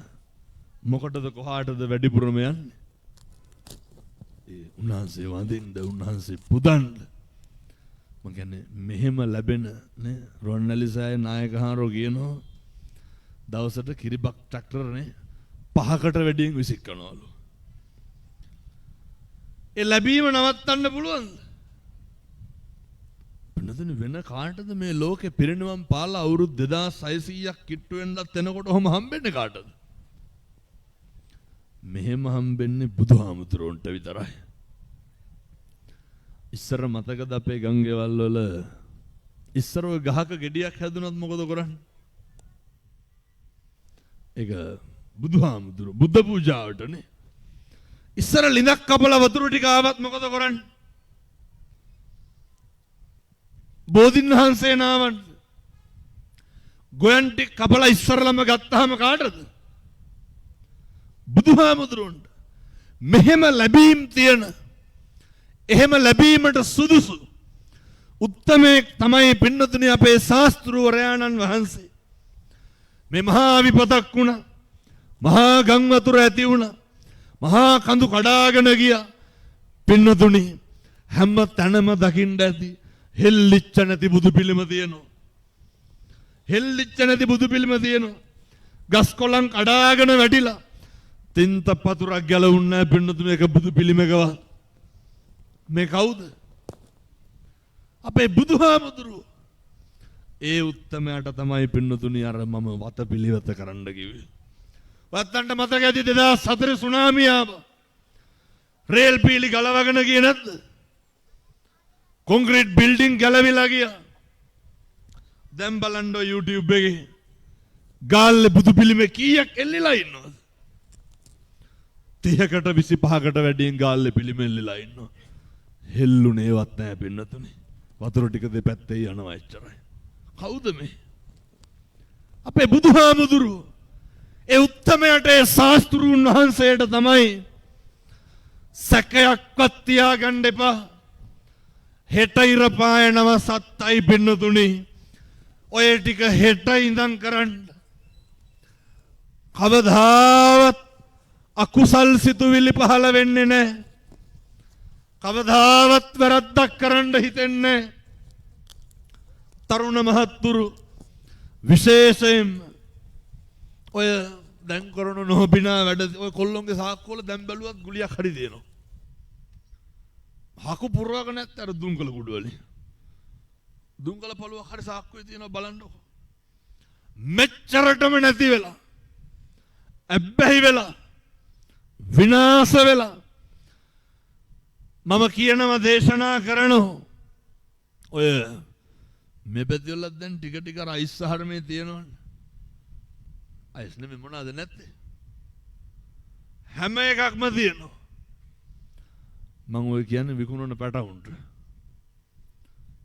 මොකටද කොහාටද වැඩිපුරම යන්නේ? ඒ උන්වහන්සේ වඳින්න උන්වහන්සේ පුදන්න. මම කියන්නේ මෙහෙම ලැබෙන නේ රොන්නලිසායේ නායකහාරෝ කියනවා දවසට කිරිබක් ට්‍රැක්ටරනේ 5කට වැඩියෙන් විසික් කරනවලු. ඒ ලැබීම නවත්තන්න පුළුවන්ද? වෙනදන වෙන කාටද මේ ලෝකේ පිරිනිවන් පාලා අවුරුදු 2600ක් කිට්ටු වෙන්නත් එනකොට ඔහම හම්බෙන්නේ කාටද? මෙහෙම හම්බෙන්නේ බුදුහාමුදුරන්ට විතරයි. ඉස්සර මතකද අපේ ගංගේවල් වල ඉස්සර ඔය ගහක ගෙඩියක් හැදුනොත් මොකද කරන්නේ? ඒක බුදුහාමුදුරු බුද්ධ පූජාවටනේ. ඉස්සර ලිඳක් කපලා වතුර ටික ආවත් මොකද කරන්නේ? බෝධින් වහන්සේ නාවන් ගොයන් ටික කපලා ඉස්සරලම ගත්තාම කාටද? බුදුහාමුදුරුන්ට. මෙහෙම ලැබීම් තියෙන, එහෙම ලැබීමට සුදුසු උත්තමයෙක් තමයි පින්නතුනි අපේ ශාස්ත්‍රූවරයාණන් වහන්සේ. මේ මහා විපතක් වුණා, මහා ගම් වතුර ඇති වුණා, මහා කඳු කඩාගෙන ගියා. පින්නතුනි හැම තැනම දකින්න ඇති හෙල්ලිච්ච නැති බුදු පිළිම තියෙනවා. හෙල්ලිච්ච නැති බුදු පිළිම තියෙනවා. ගස් කොළන් කඩාගෙන වැටිලා තින්ත පතුරක් ගැලවුන්නේ නැහැ පින්නතුනි එක බුදු පිළිමකවත්. මේ කවුද? අපේ බුදුහාමුදුරුවෝ. ඒ උත්තමයාට තමයි පින්නතුනි අර මම වතපිළිවෙත කරන්න කිව්වේ. වත්තන්ට මතක ඇති 2004 සුනාමිය ආවා. රේල් පීලි ගලවගෙන ගියේ නැද්ද? කොන්ක්‍රීට් බිල්ඩින් ගැලවිලා ගියා. දැන් බලන්න YouTube එකේ ගාල්ලේ බුදු පිළිමේ කීයක් එල්ලිලා ඉන්නවද? 30කට 25කට වැඩියෙන් ගාල්ලේ පිළිමේ එල්ලිලා ඉන්නවා. හෙල්ලුනේවත් නැහැ පින්නතුනි. වතුර ටික දෙපැත්තේ යනවා එච්චරයි. කවුද මේ? අපේ බුදුහාමුදුරුවෝ. ඒ උත්තමයට ඒ ශාස්ත්‍රූන් වහන්සේට තමයි සැකයක්වත් තියාගන්න එපා. හෙට ඉර පායනව සත්තයි පින්නතුනි. ඔය ටික හෙට ඉඳන් කරන්න. කවදාවත් අකුසල් සිතුවිලි පහළ වෙන්නේ නැහැ. කවදාවත් වැරද්දක් කරන්න හිතෙන්නේ නැහැ. තරුණ මහත්තුරු විශේෂයෙන් ඔය දැන් කරන නොබිනා වැඩ ඔය කොල්ලොන්ගේ සාක්කුවල දැන් බැලුවත් ගුලියක් හරි දෙනවා. හකු පුරවගෙන නැත්නම් අර දුම්කල කුඩු වලින්. දුම්කල පළුවක් හරි සාක්කුවේ තියෙනවා බලන්නකො. මෙච්චරටම නැති වෙලා. ඇබ්බැහි වෙලා. විනාශ වෙලා. මම කියනවා දේශනා කරනවා. ඔය මේ පැතිවල දැන් ටික ටික අයිස් සහරමේ තියෙනවනේ. අයිස් නෙමෙයි මොනවාද නැත්තේ? හැම එකක්ම තියෙනවා. මම ඔය කියන්නේ විකුණන පැටවුන්ට.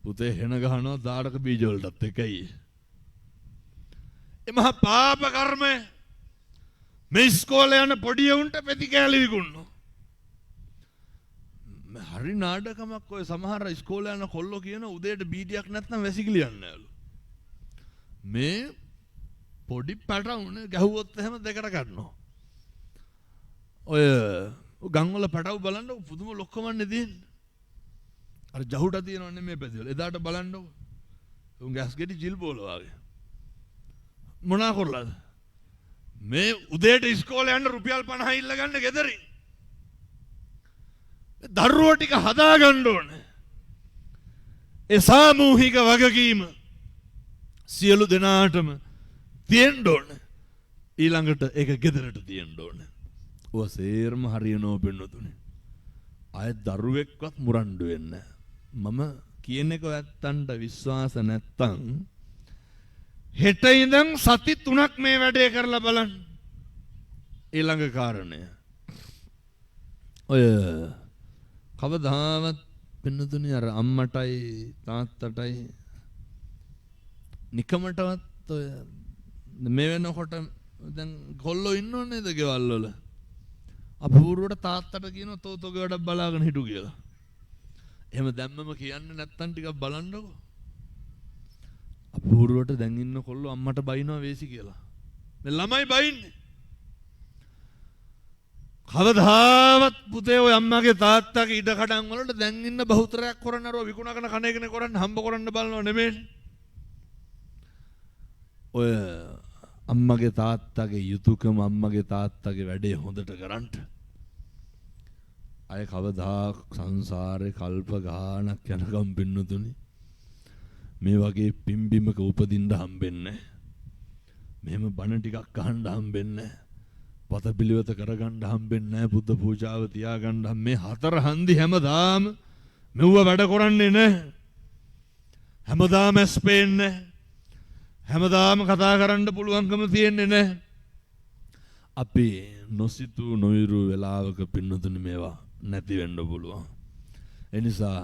පුතේ හෙන ගහනවා දාඩක බීජ වලටත් එකයි. ඒ මහා පාප කර්මය මේ ඉස්කෝලේ යන පොඩි උන්ට පෙති කෑලි විකුණනවා. හරි නාඩකමක් ඔය සමහර ඉස්කෝලේ යන කොල්ලෝ කියන උදේට බීඩියක් නැත්නම් වැසිකිලි යන්නේ නැලු. මේ පොඩි පැටවුනේ ගැහුවොත් එහෙම දෙකට ගන්නවා. ඔය ගම්වල පැටව බලන්න පුදුම ලොක්කමන්නේ තියෙන්නේ. අර ජහුට තියෙනවනේ මේ පැතිවල. එදාට බලන්නකො. උන් ගෑස් ගෙඩි ජිල් බෝල වගේ. මොනා කරලාද? මේ උදේට ඉස්කෝලේ යන්න රුපියල් 50 ඉල්ල ගන්න ගෙදරින්. දරුවෝ ටික හදා ගන්න ඕනේ. ඒ සාමූහික වගකීම සියලු දෙනාටම තියෙන්න ඕනේ. ඊළඟට ඒක ගෙදරට තියෙන්න ඕනේ. ඔය සේරම හරියනෝ පෙන්නතුනේ. ආයෙ දරුවෙක්වත් මුරණ්ඩු වෙන්නේ මම කියන එක ඇත්තන්ට විශ්වාස නැත්තම් හෙට ඉඳන් සති 3ක් මේ වැඩේ කරලා බලන්න. ඊළඟ කාරණය. ඔය කවදාවත් පින්නතුනේ අර අම්මටයි තාත්තටයි නිකමටවත් ඔය මේ වෙනකොට දැන් කොල්ලෝ ඉන්නව නේද ගෙවල් වල අපූර්වට තාත්තට කියනවා තෝතෝගේ වැඩක් බලාගෙන හිටු කියලා. එහෙම දැම්මම කියන්නේ නැත්තම් ටිකක් බලන්නකෝ. අපූර්වට දැන් ඉන්න කොල්ලෝ අම්මට බයිනවා වේසි කියලා. මේ ළමයි බයින්නේ. කවදාවත් පුතේ ඔය අම්මාගේ තාත්තාගේ ඉඩ කඩන් වලට දැන් ඉන්න බහුතරයක් කරනරෝ විකුණගෙන කණ එකනේ කරන්නේ හම්බ කරන්න බලනව නෙමෙයි. ඔය අම්මගේ තාත්තාගේ යුතුයකම අම්මගේ තාත්තාගේ වැඩේ හොඳට කරන්න. අය කවදා සංසාරේ කල්ප ගානක් යනකම් පින්නතුනි මේ වගේ පිම්බිමක උපදින්න හම්බෙන්නේ නැහැ. මෙහෙම බණ ටිකක් අහන්න හම්බෙන්නේ නැහැ. පත පිළිවෙත කරගන්න හම්බෙන්නේ නැහැ. බුද්ධ පූජාව තියාගන්න මේ හතර හන්දි හැමදාම මෙව්ව වැඩ කරන්නේ නැහැ. හැමදාම ඇස් පේන්නේ හැමදාම කතා කරන්න පුළුවන්කම තියෙන්නේ නැහැ. අපි නොසිතූ නොයුරු වෙලාවක පින්නතුනි මේවා නැති වෙන්න පුළුවන්. ඒ නිසා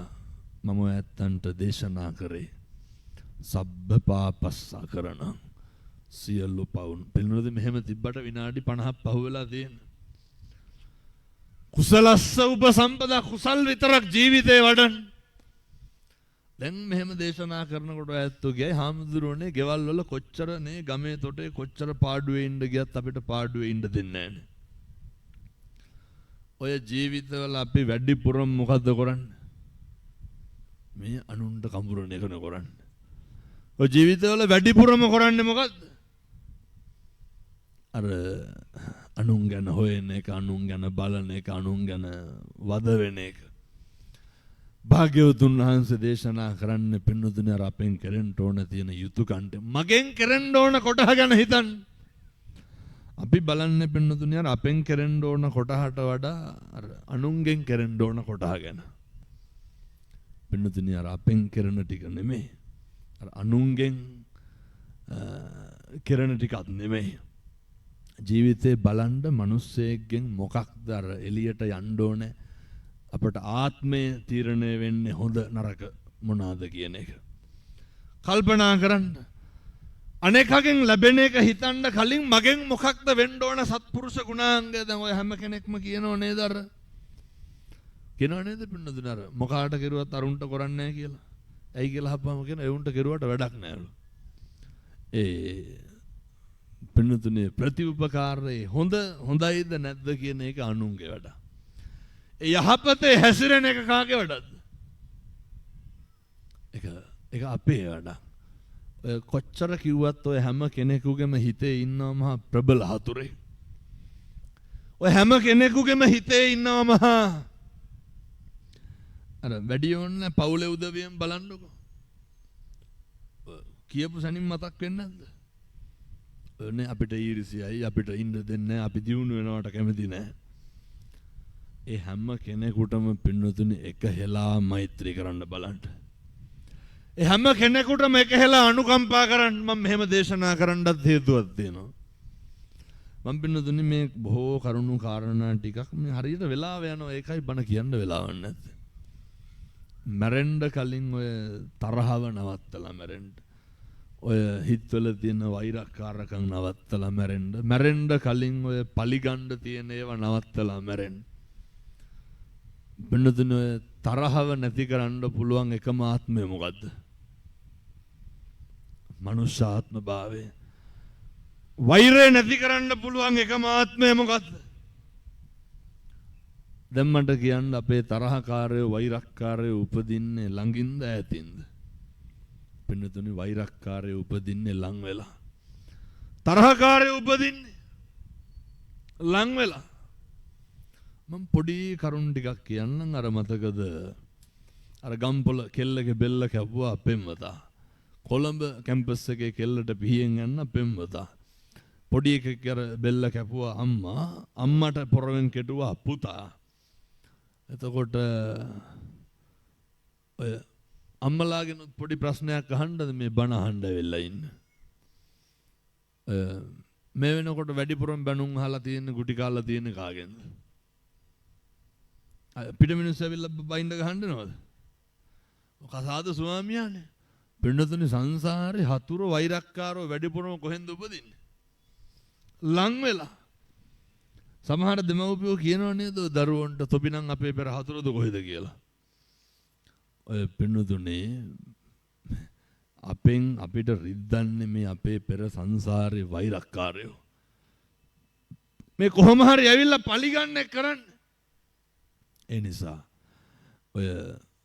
මම ඇත්තන්ට දේශනා කරේ සබ්බ පාපස්සා කරන සියලු පවුන්. පින්නතුනි මෙහෙම තිබ්බට විනාඩි 50ක් පහුවෙලා තියෙනවා. කුසලස්ස උපසම්පදා කුසල් විතරක් ජීවිතේ වඩන්. දැන් මෙහෙම දේශනා කරනකොට ඇත්තෝ ගියයි හාමුදුරුවනේ ගෙවල් වල කොච්චර නේ ගමේ තොටේ කොච්චර පාඩුවේ ඉන්න ගියත් අපිට පාඩුවේ ඉන්න දෙන්නේ නැහැ. ඔය ජීවිතවල අපි වැඩිපුරම මොකද්ද කරන්නේ? මේ අනුන්ට කඹරන එක කරන්නේ. ඔය ජීවිතවල වැඩිපුරම කරන්නේ මොකද්ද? අර අනුන් ගැන හොයන එක, අනුන් ගැන බලන එක, අනුන් ගැන වද වෙන එක. භාග්‍යවතුන් වහන්සේ දේශනා කරන්න පින්නතුනි අර අපෙන් කෙරෙන්න ඕන තියෙන යුතුයකන්ට මගෙන් කෙරෙන්න ඕන කොටහ ගැන හිතන්න. අපි බලන්නේ පින්නතුනි අර අපෙන් කෙරෙන්න ඕන කොටහට වඩා අර අනුන්ගෙන් කෙරෙන්න ඕන කොටහ ගැන. පින්නතුනි අර අපෙන් කෙරෙන ටික නෙමෙයි. අර අනුන්ගෙන් කෙරෙන ටිකක් නෙමෙයි. ජීවිතේ බලන්න මිනිස්සෙක්ගෙන් මොකක්ද අර එළියට යන්න ඕනේ. අපට ආත්මය තීරණය වෙන්නේ හොඳ නරක මොනවාද කියන එක. කල්පනා කරන්න. අනේකගෙන් ලැබෙන එක හිතන්න කලින් මගෙන් මොකක්ද වෙන්න ඕන සත්පුරුෂ ගුණාංග. දැන් ඔය හැම කෙනෙක්ම කියනව නේද අර? කියනව නේද පින්නදුන අර මොකාට කෙරුවත් අරුන්ට කරන්නේ නැහැ කියලා. ඇයි කියලා අහපුවම කියන ඒ උන්ට කෙරුවට වැඩක් නැහැලු. පින්නතුනේ ප්‍රතිඋපකාරයේ හොඳයිද නැද්ද කියන එක අනුන්ගේ වැඩ. යහපතේ හැසිරෙන එක කාගේ වැඩක්ද? ඒක අපේ වැඩ. කොච්චර කිව්වත් ඔය හැම කෙනෙකුගේම හිතේ ඉන්නවා මහා ප්‍රබල හතුරේ. ඔය හැම කෙනෙකුගේම හිතේ ඉන්නවා මහා අර වැඩි ඕනේ පවුලේ උදවියෙන් බලන්නකෝ. කියපු සනින් මතක් වෙන්නේ නැද්ද? නේ අපිට ඊර්ෂ්‍යයි අපිට ඉන්න දෙන්නේ අපි දියුණු වෙනවට කැමති නැහැ. ඒ හැම කෙනෙකුටම පින්නතුනි එක හෙලා මෛත්‍රී කරන්න බලන්න. ඒ හැම කෙනෙකුටම එක හෙලා අනුකම්පා කරන්න. මම මෙහෙම දේශනා කරන්නත් හේතුවක් තියෙනවා. මම පින්නතුනි මේ බොහෝ කරුණු කාරණා ටිකක් මේ හරියට වෙලාව යනවා. ඒකයි බණ කියන්න වෙලාවක් නැත්තේ. මැරෙන්න කලින් ඔය තරහව නවත්තලා මැරෙන්න. ඔය හිතවල තියෙන වෛරක්කාරකම් නවත්තලා මැරෙන්න. මැරෙන්න කලින් ඔය පලිගන්න තියෙන ඒවා නවත්තලා මැරෙන්න. බන්නතුන තරහව නැති කරන්න පුළුවන් එකම ආත්මය මොකද්ද? මනුෂ්‍ය ආත්ම භාවය. වෛරය නැති කරන්න පුළුවන් එකම ආත්මය මොකද්ද? දැන් මට කියන්න අපේ තරහකාරයෝ වෛරක්කාරයෝ උපදින්නේ ළඟින්ද ඈතින්ද? පින්නතුනි වෛරක්කාරයෝ උපදින්නේ ලං වෙලා. තරහකාරයෝ උපදින්නේ ලං වෙලා. මම පොඩි කරුණු ටිකක් කියන්නම්. අර මතකද අර ගම්පොළ කෙල්ලගේ බෙල්ල කැපුවා පෙම්වතා. කොළඹ කැම්පස් එකේ කෙල්ලට පිහියෙන් යන්න පෙම්වතා. පොඩි එකෙක් අර බෙල්ල කැපුවා අම්මා. අම්මට පොරවෙන් කෙටුවා පුතා. එතකොට ඔය අම්මලාගෙන පොඩි ප්‍රශ්නයක් අහන්නද මේ බණ අහන්න වෙලා ඉන්න. මේ වෙනකොට වැඩිපුරම බණුන් අහලා තියෙන ගුටි කාලා තියෙන කාගෙන්ද? පිට මිනිස්සු ඇවිල්ලා බයින්ද ගහන්නනවද? කසාද ස්වාමියානේ. පින්නතුනි සංසාරේ හතුරු වෛරක්කාරෝ වැඩිපුරම කොහෙන්ද උපදින්නේ? ලං වෙලා. සමහර දෙමව්පියෝ කියනවා නේද දරුවන්ට තොපි නම් අපේ පෙර හතුරුද කොහෙද කියලා. ඔය පින්නතුනේ අපෙන් අපිට රිද්දන්නේ මේ අපේ පෙර සංසාරේ වෛරක්කාරයෝ. මේ කොහොම හරි ඇවිල්ලා පලිගන්න කරන්නේ. ඒ නිසා ඔය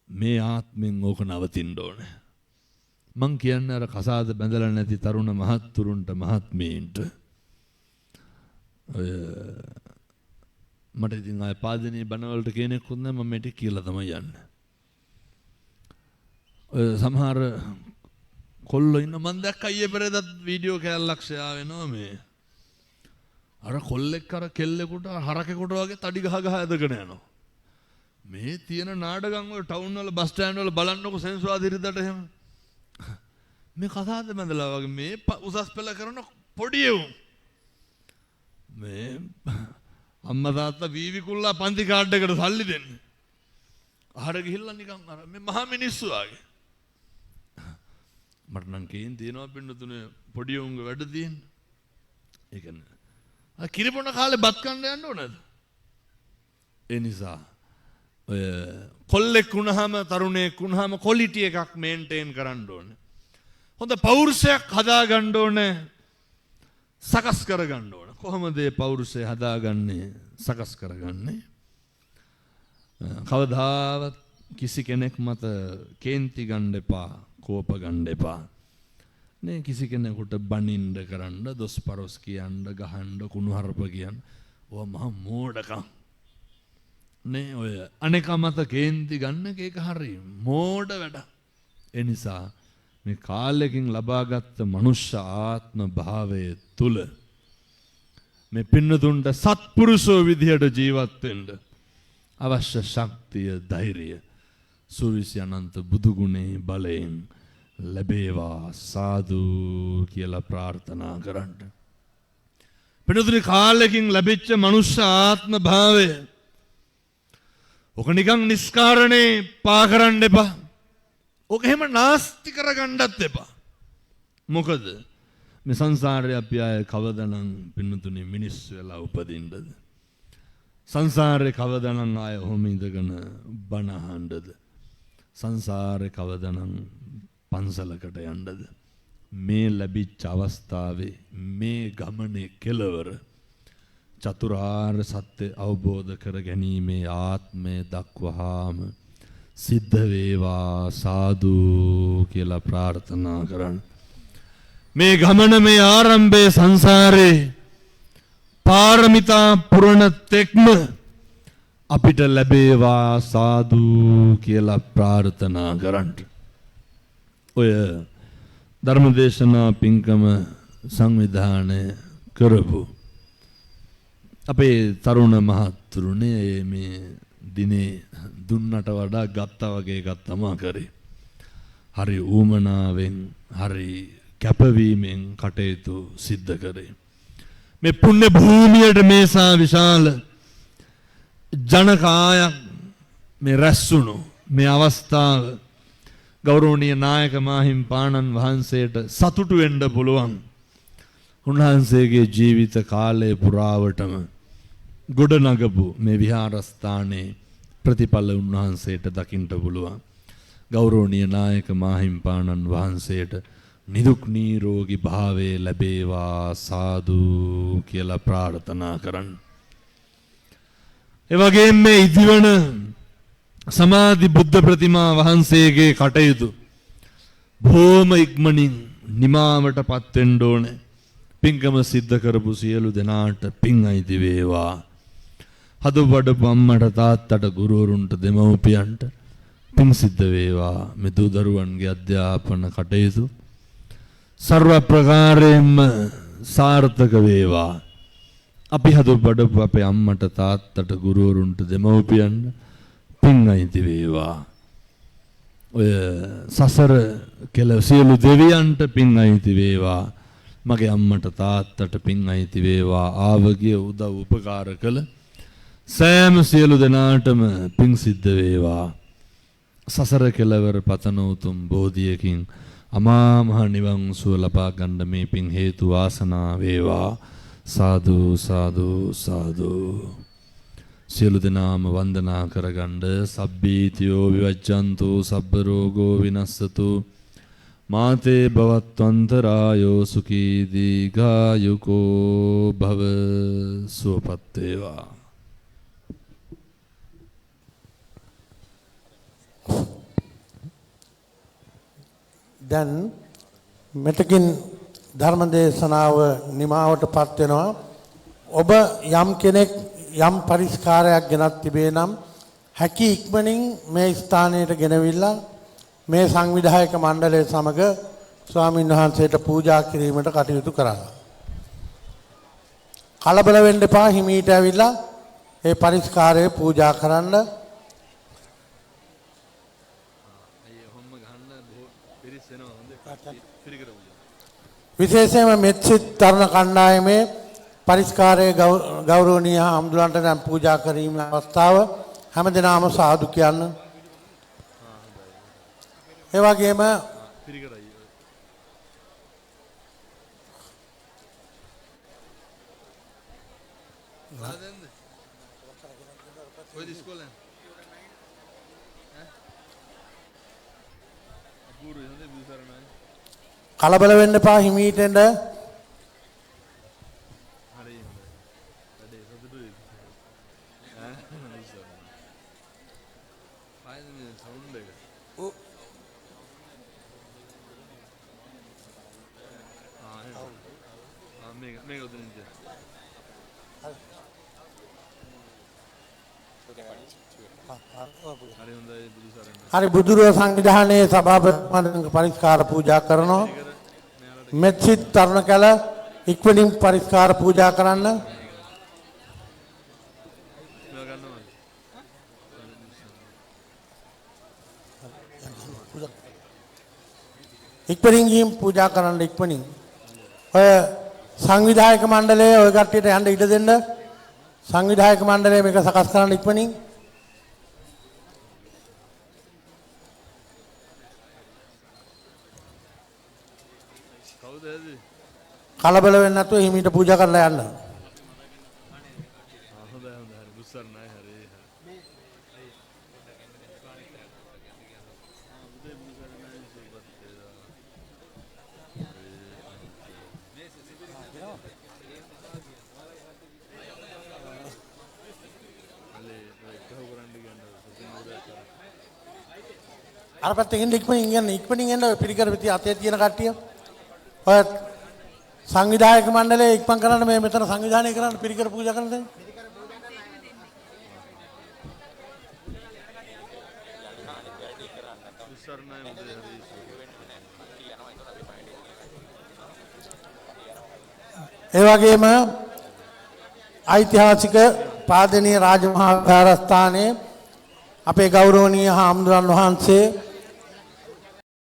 මේ ආත්මෙන් ඕක නවතින්න ඕනේ. මං කියන්නේ අර කසාද බැඳලා නැති තරුණ මහත්තුරුන්ට මහත්මීන්ට ඔය මට ඉතින් ආය පාදනී බණවලට කෙනෙකුත් නැහැ. මම මේක කියලා තමයි යන්නේ. ඔය සමහර කොල්ලෝ ඉන්න මන් දැක්ක ඊයේ පෙරේදත් වීඩියෝ කෑල්ලක් ෂෙයා වෙනවා මේ. අර කොල්ලෙක් අර කෙල්ලෙකුට හරකෙකුට වගේ තඩි ගහ ගහ ඇදගෙන යනවා. මේ තියෙන නාඩගම් වල ටවුන් වල බස් ස්ටෑන්ඩ් වල බලන්නකො සෙන්සුරාදා ඉරිදට එහෙම මේ කතාද බඳලා වගේ මේ උසස් පෙළ කරන පොඩි එවුන් මේ අම්මා තාත්තා වීවි කුල්ලා පන්ති කාඩ් එකට සල්ලි දෙන්නේ. අහර ගිහිල්ලා නිකන් අර මේ මහා මිනිස්සු ආගේ. මට නම් කේන් තියනවා පින්නතුනේ පොඩි උන්ගේ වැඩ තියෙන. ඒ කියන්නේ අර කිරිපොන කාලේ බත් කන්න යන්න ඕනද? ඒ නිසා ඔය කොල්ලෙක් වුණාම තරුණයෙක් වුණාම ක්වොලිටි එකක් මේන්ටේන් කරන්න ඕනේ. හොඳ පෞරුෂයක් හදා ගන්න ඕනේ. සකස් කර ගන්න ඕනේ. කොහොමද මේ පෞරුෂය හදාගන්නේ සකස් කරගන්නේ? කවදාවත් කිසි කෙනෙක් මත කේන්ති ගන්න එපා, කෝප ගන්න එපා. නේ කිසි කෙනෙකුට බනින්න කරන්න, දොස් පරොස් කියන්න, ගහන්න, කුණුහරුප කියන්න. ඔය මහ මෝඩකම්. නේ ඔය අනේක මත කේන්ති ගන්න එක හරි මෝඩ වැඩ. ඒ නිසා මේ කාලෙකින් ලබාගත් මනුෂ්‍ය ආත්ම භාවයේ තුල මේ පින්නතුන්ට සත්පුරුෂෝ විදියට ජීවත් වෙන්න අවශ්‍ය ශක්තිය, ධෛර්යය සූවිසි අනන්ත බුදු ගුණේ බලයෙන් ලැබේවා සාදු කියලා ප්‍රාර්ථනා කරන්න. පින්නතුනි කාලෙකින් ලැබිච්ච මනුෂ්‍ය ආත්ම භාවය ඔක නිකන් නිස්කාරණේ පා කරන්න එපා. ඔක එහෙම නාස්ති කරගන්නත් එපා. මොකද මේ සංසාරේ අපි ආය කවදානම් පින්නතුනේ මිනිස්සු වෙලා උපදින්නද? සංසාරේ කවදානම් ආය ඔහොම ඉඳගෙන බණ අහන්නද? සංසාරේ කවදානම් පන්සලකට යන්නද? මේ ලැබිච්ච අවස්ථාවේ මේ ගමනේ කෙලවර චතුරාර්ය සත්‍ය අවබෝධ කර ගැනීමේ ආත්මය දක්වාම සිද්ධ වේවා සාදු කියලා ප්‍රාර්ථනා කරන්න. මේ ගමන මේ ආරම්භයේ සංසාරේ පාරමිතා පුරණ තෙක්ම අපිට ලැබේවා සාදු කියලා ප්‍රාර්ථනා කරන්න. ඔය ධර්මදේශනා පින්කම සංවිධානය කරපු අපේ තරුණ මහත්තුරුනේ මේ දිනේ දුන්නට වඩා ගත්තා වගේ එකක් තමයි කරේ. හරි ඌමනාවෙන් හරි කැපවීමෙන් කටයුතු සිද්ධ කරේ. මේ පුණ්‍ය භූමියට මේසා විශාල ජනකායක් මේ රැස්වුණු මේ අවස්ථාව ගෞරවනීය නායක මාහිම්පාණන් වහන්සේට සතුටු වෙන්න පුළුවන්. උන්වහන්සේගේ ජීවිත කාලය පුරාවටම ගොඩනගපු මේ විහාරස්ථානයේ ප්‍රතිඵල උන්වහන්සේට දකින්න පුළුවන්. ගෞරවනීය නායක මාහිම්පාණන් වහන්සේට නිදුක් නිරෝගී භාවයේ ලැබේවා සාදු කියලා ප්‍රාර්ථනා කරන්න. ඒ වගේම මේ ඉදිවන සමාධි බුද්ධ ප්‍රතිමා වහන්සේගේ කටයුතු බොහොම ඉක්මනින් නිමාවටපත් වෙන්න ඕනේ. පින්කම සිද්ධ කරපු සියලු දෙනාට පින් අයිති වේවා. හදුබඩපු අම්මට තාත්තට ගුරුවරුන්ට දෙමව්පියන්ට පින් සිද්ධ වේවා. මේ දූ දරුවන්ගේ අධ්‍යාපන කටයුතු සර්ව ප්‍රකාරයෙන්ම සාර්ථක වේවා. අපි හදුබඩපු අපේ අම්මට තාත්තට ගුරුවරුන්ට දෙමව්පියන්ට පින් අයිති වේවා. ඔය සසර කෙල සියලු දෙවියන්ට පින් අයිති වේවා. මගේ අම්මට තාත්තට පින් අයිති වේවා. ආවගිය උදව් උපකාර කළ සෑම සියලු දෙනාටම පින් සිද්ධ වේවා. සසර කෙලවර පතන උතුම් බෝධියකින් අමා මහ නිවන් සුව ලබා ගන්න මේ පින් හේතු වාසනා වේවා. සාදු සාදු සාදු. සියලු දෙනාම වන්දනා කරගන්න. සබ්බීතියෝ විවජ්ජන්තු සබ්බ රෝගෝ විනස්සතු මාතේ භවත්වන්තරායෝ සුඛී දීඝායුකෝ භව. සුවපත් වේවා. දැන් මෙතකින් ධර්ම දේශනාව නිමාවටපත් වෙනවා. ඔබ යම් කෙනෙක් යම් පරිස්කාරයක් ගෙනත් තිබේ නම් හැකි ඉක්මනින් මේ ස්ථානයට ගෙනවිලා මේ සංවිධායක මණ්ඩලය සමග ස්වාමීන් වහන්සේට පූජා කිරීමට කටයුතු කරන්න. කලබල වෙන්න එපා. හිමීට ඇවිල්ලා මේ පරිස්කාරය පූජා කරන්න. විශේෂයෙන්ම මෙත්සිත තරුණ කණ්ඩායමේ පරිස්කාරයේ ගෞරවනීය හාමුදුරන්ට නම් පූජා කිරීම අවස්ථාව හැමදෙනාම සාදු කියන්න. ඒ වගේම කලබල වෙන්න එපා හිමීට එන්න. හරි බුදුරුව සංවිධානයේ සභාපති පරිස්කාර පූජා කරනවා. මෙත්සිත තරුණ කැල ඉක්මනින් පරිස්කාර පූජා කරන්න. ඉක්මනින් ගිහින් පූජා කරන්න ඉක්මනින්. ඔය සංවිධායක මණ්ඩලය ඔය කට්ටියට යන්න ඉඩ දෙන්න. සංවිධායක මණ්ඩලය මේක සකස් කරන්න ඉක්මනින්. කලබල වෙන්නේ නැතුව හිමීට පූජා කරලා යන්න. අර පැත්තකින් ඉක්මනින් එන්න ඔය පිළිකර පිටි අතේ තියෙන කට්ටිය. ඔය සංවිධායක මණ්ඩලය ඉක්මන් කරන්න මේ මෙතන සංවිධානය කරන්න පිළිකර පූජා කරන්න දැන්. ඒ වගේම ඓතිහාසික පාදනීය රාජමහා විහාරස්ථානයේ අපේ ගෞරවනීය හාමුදුරන් වහන්සේ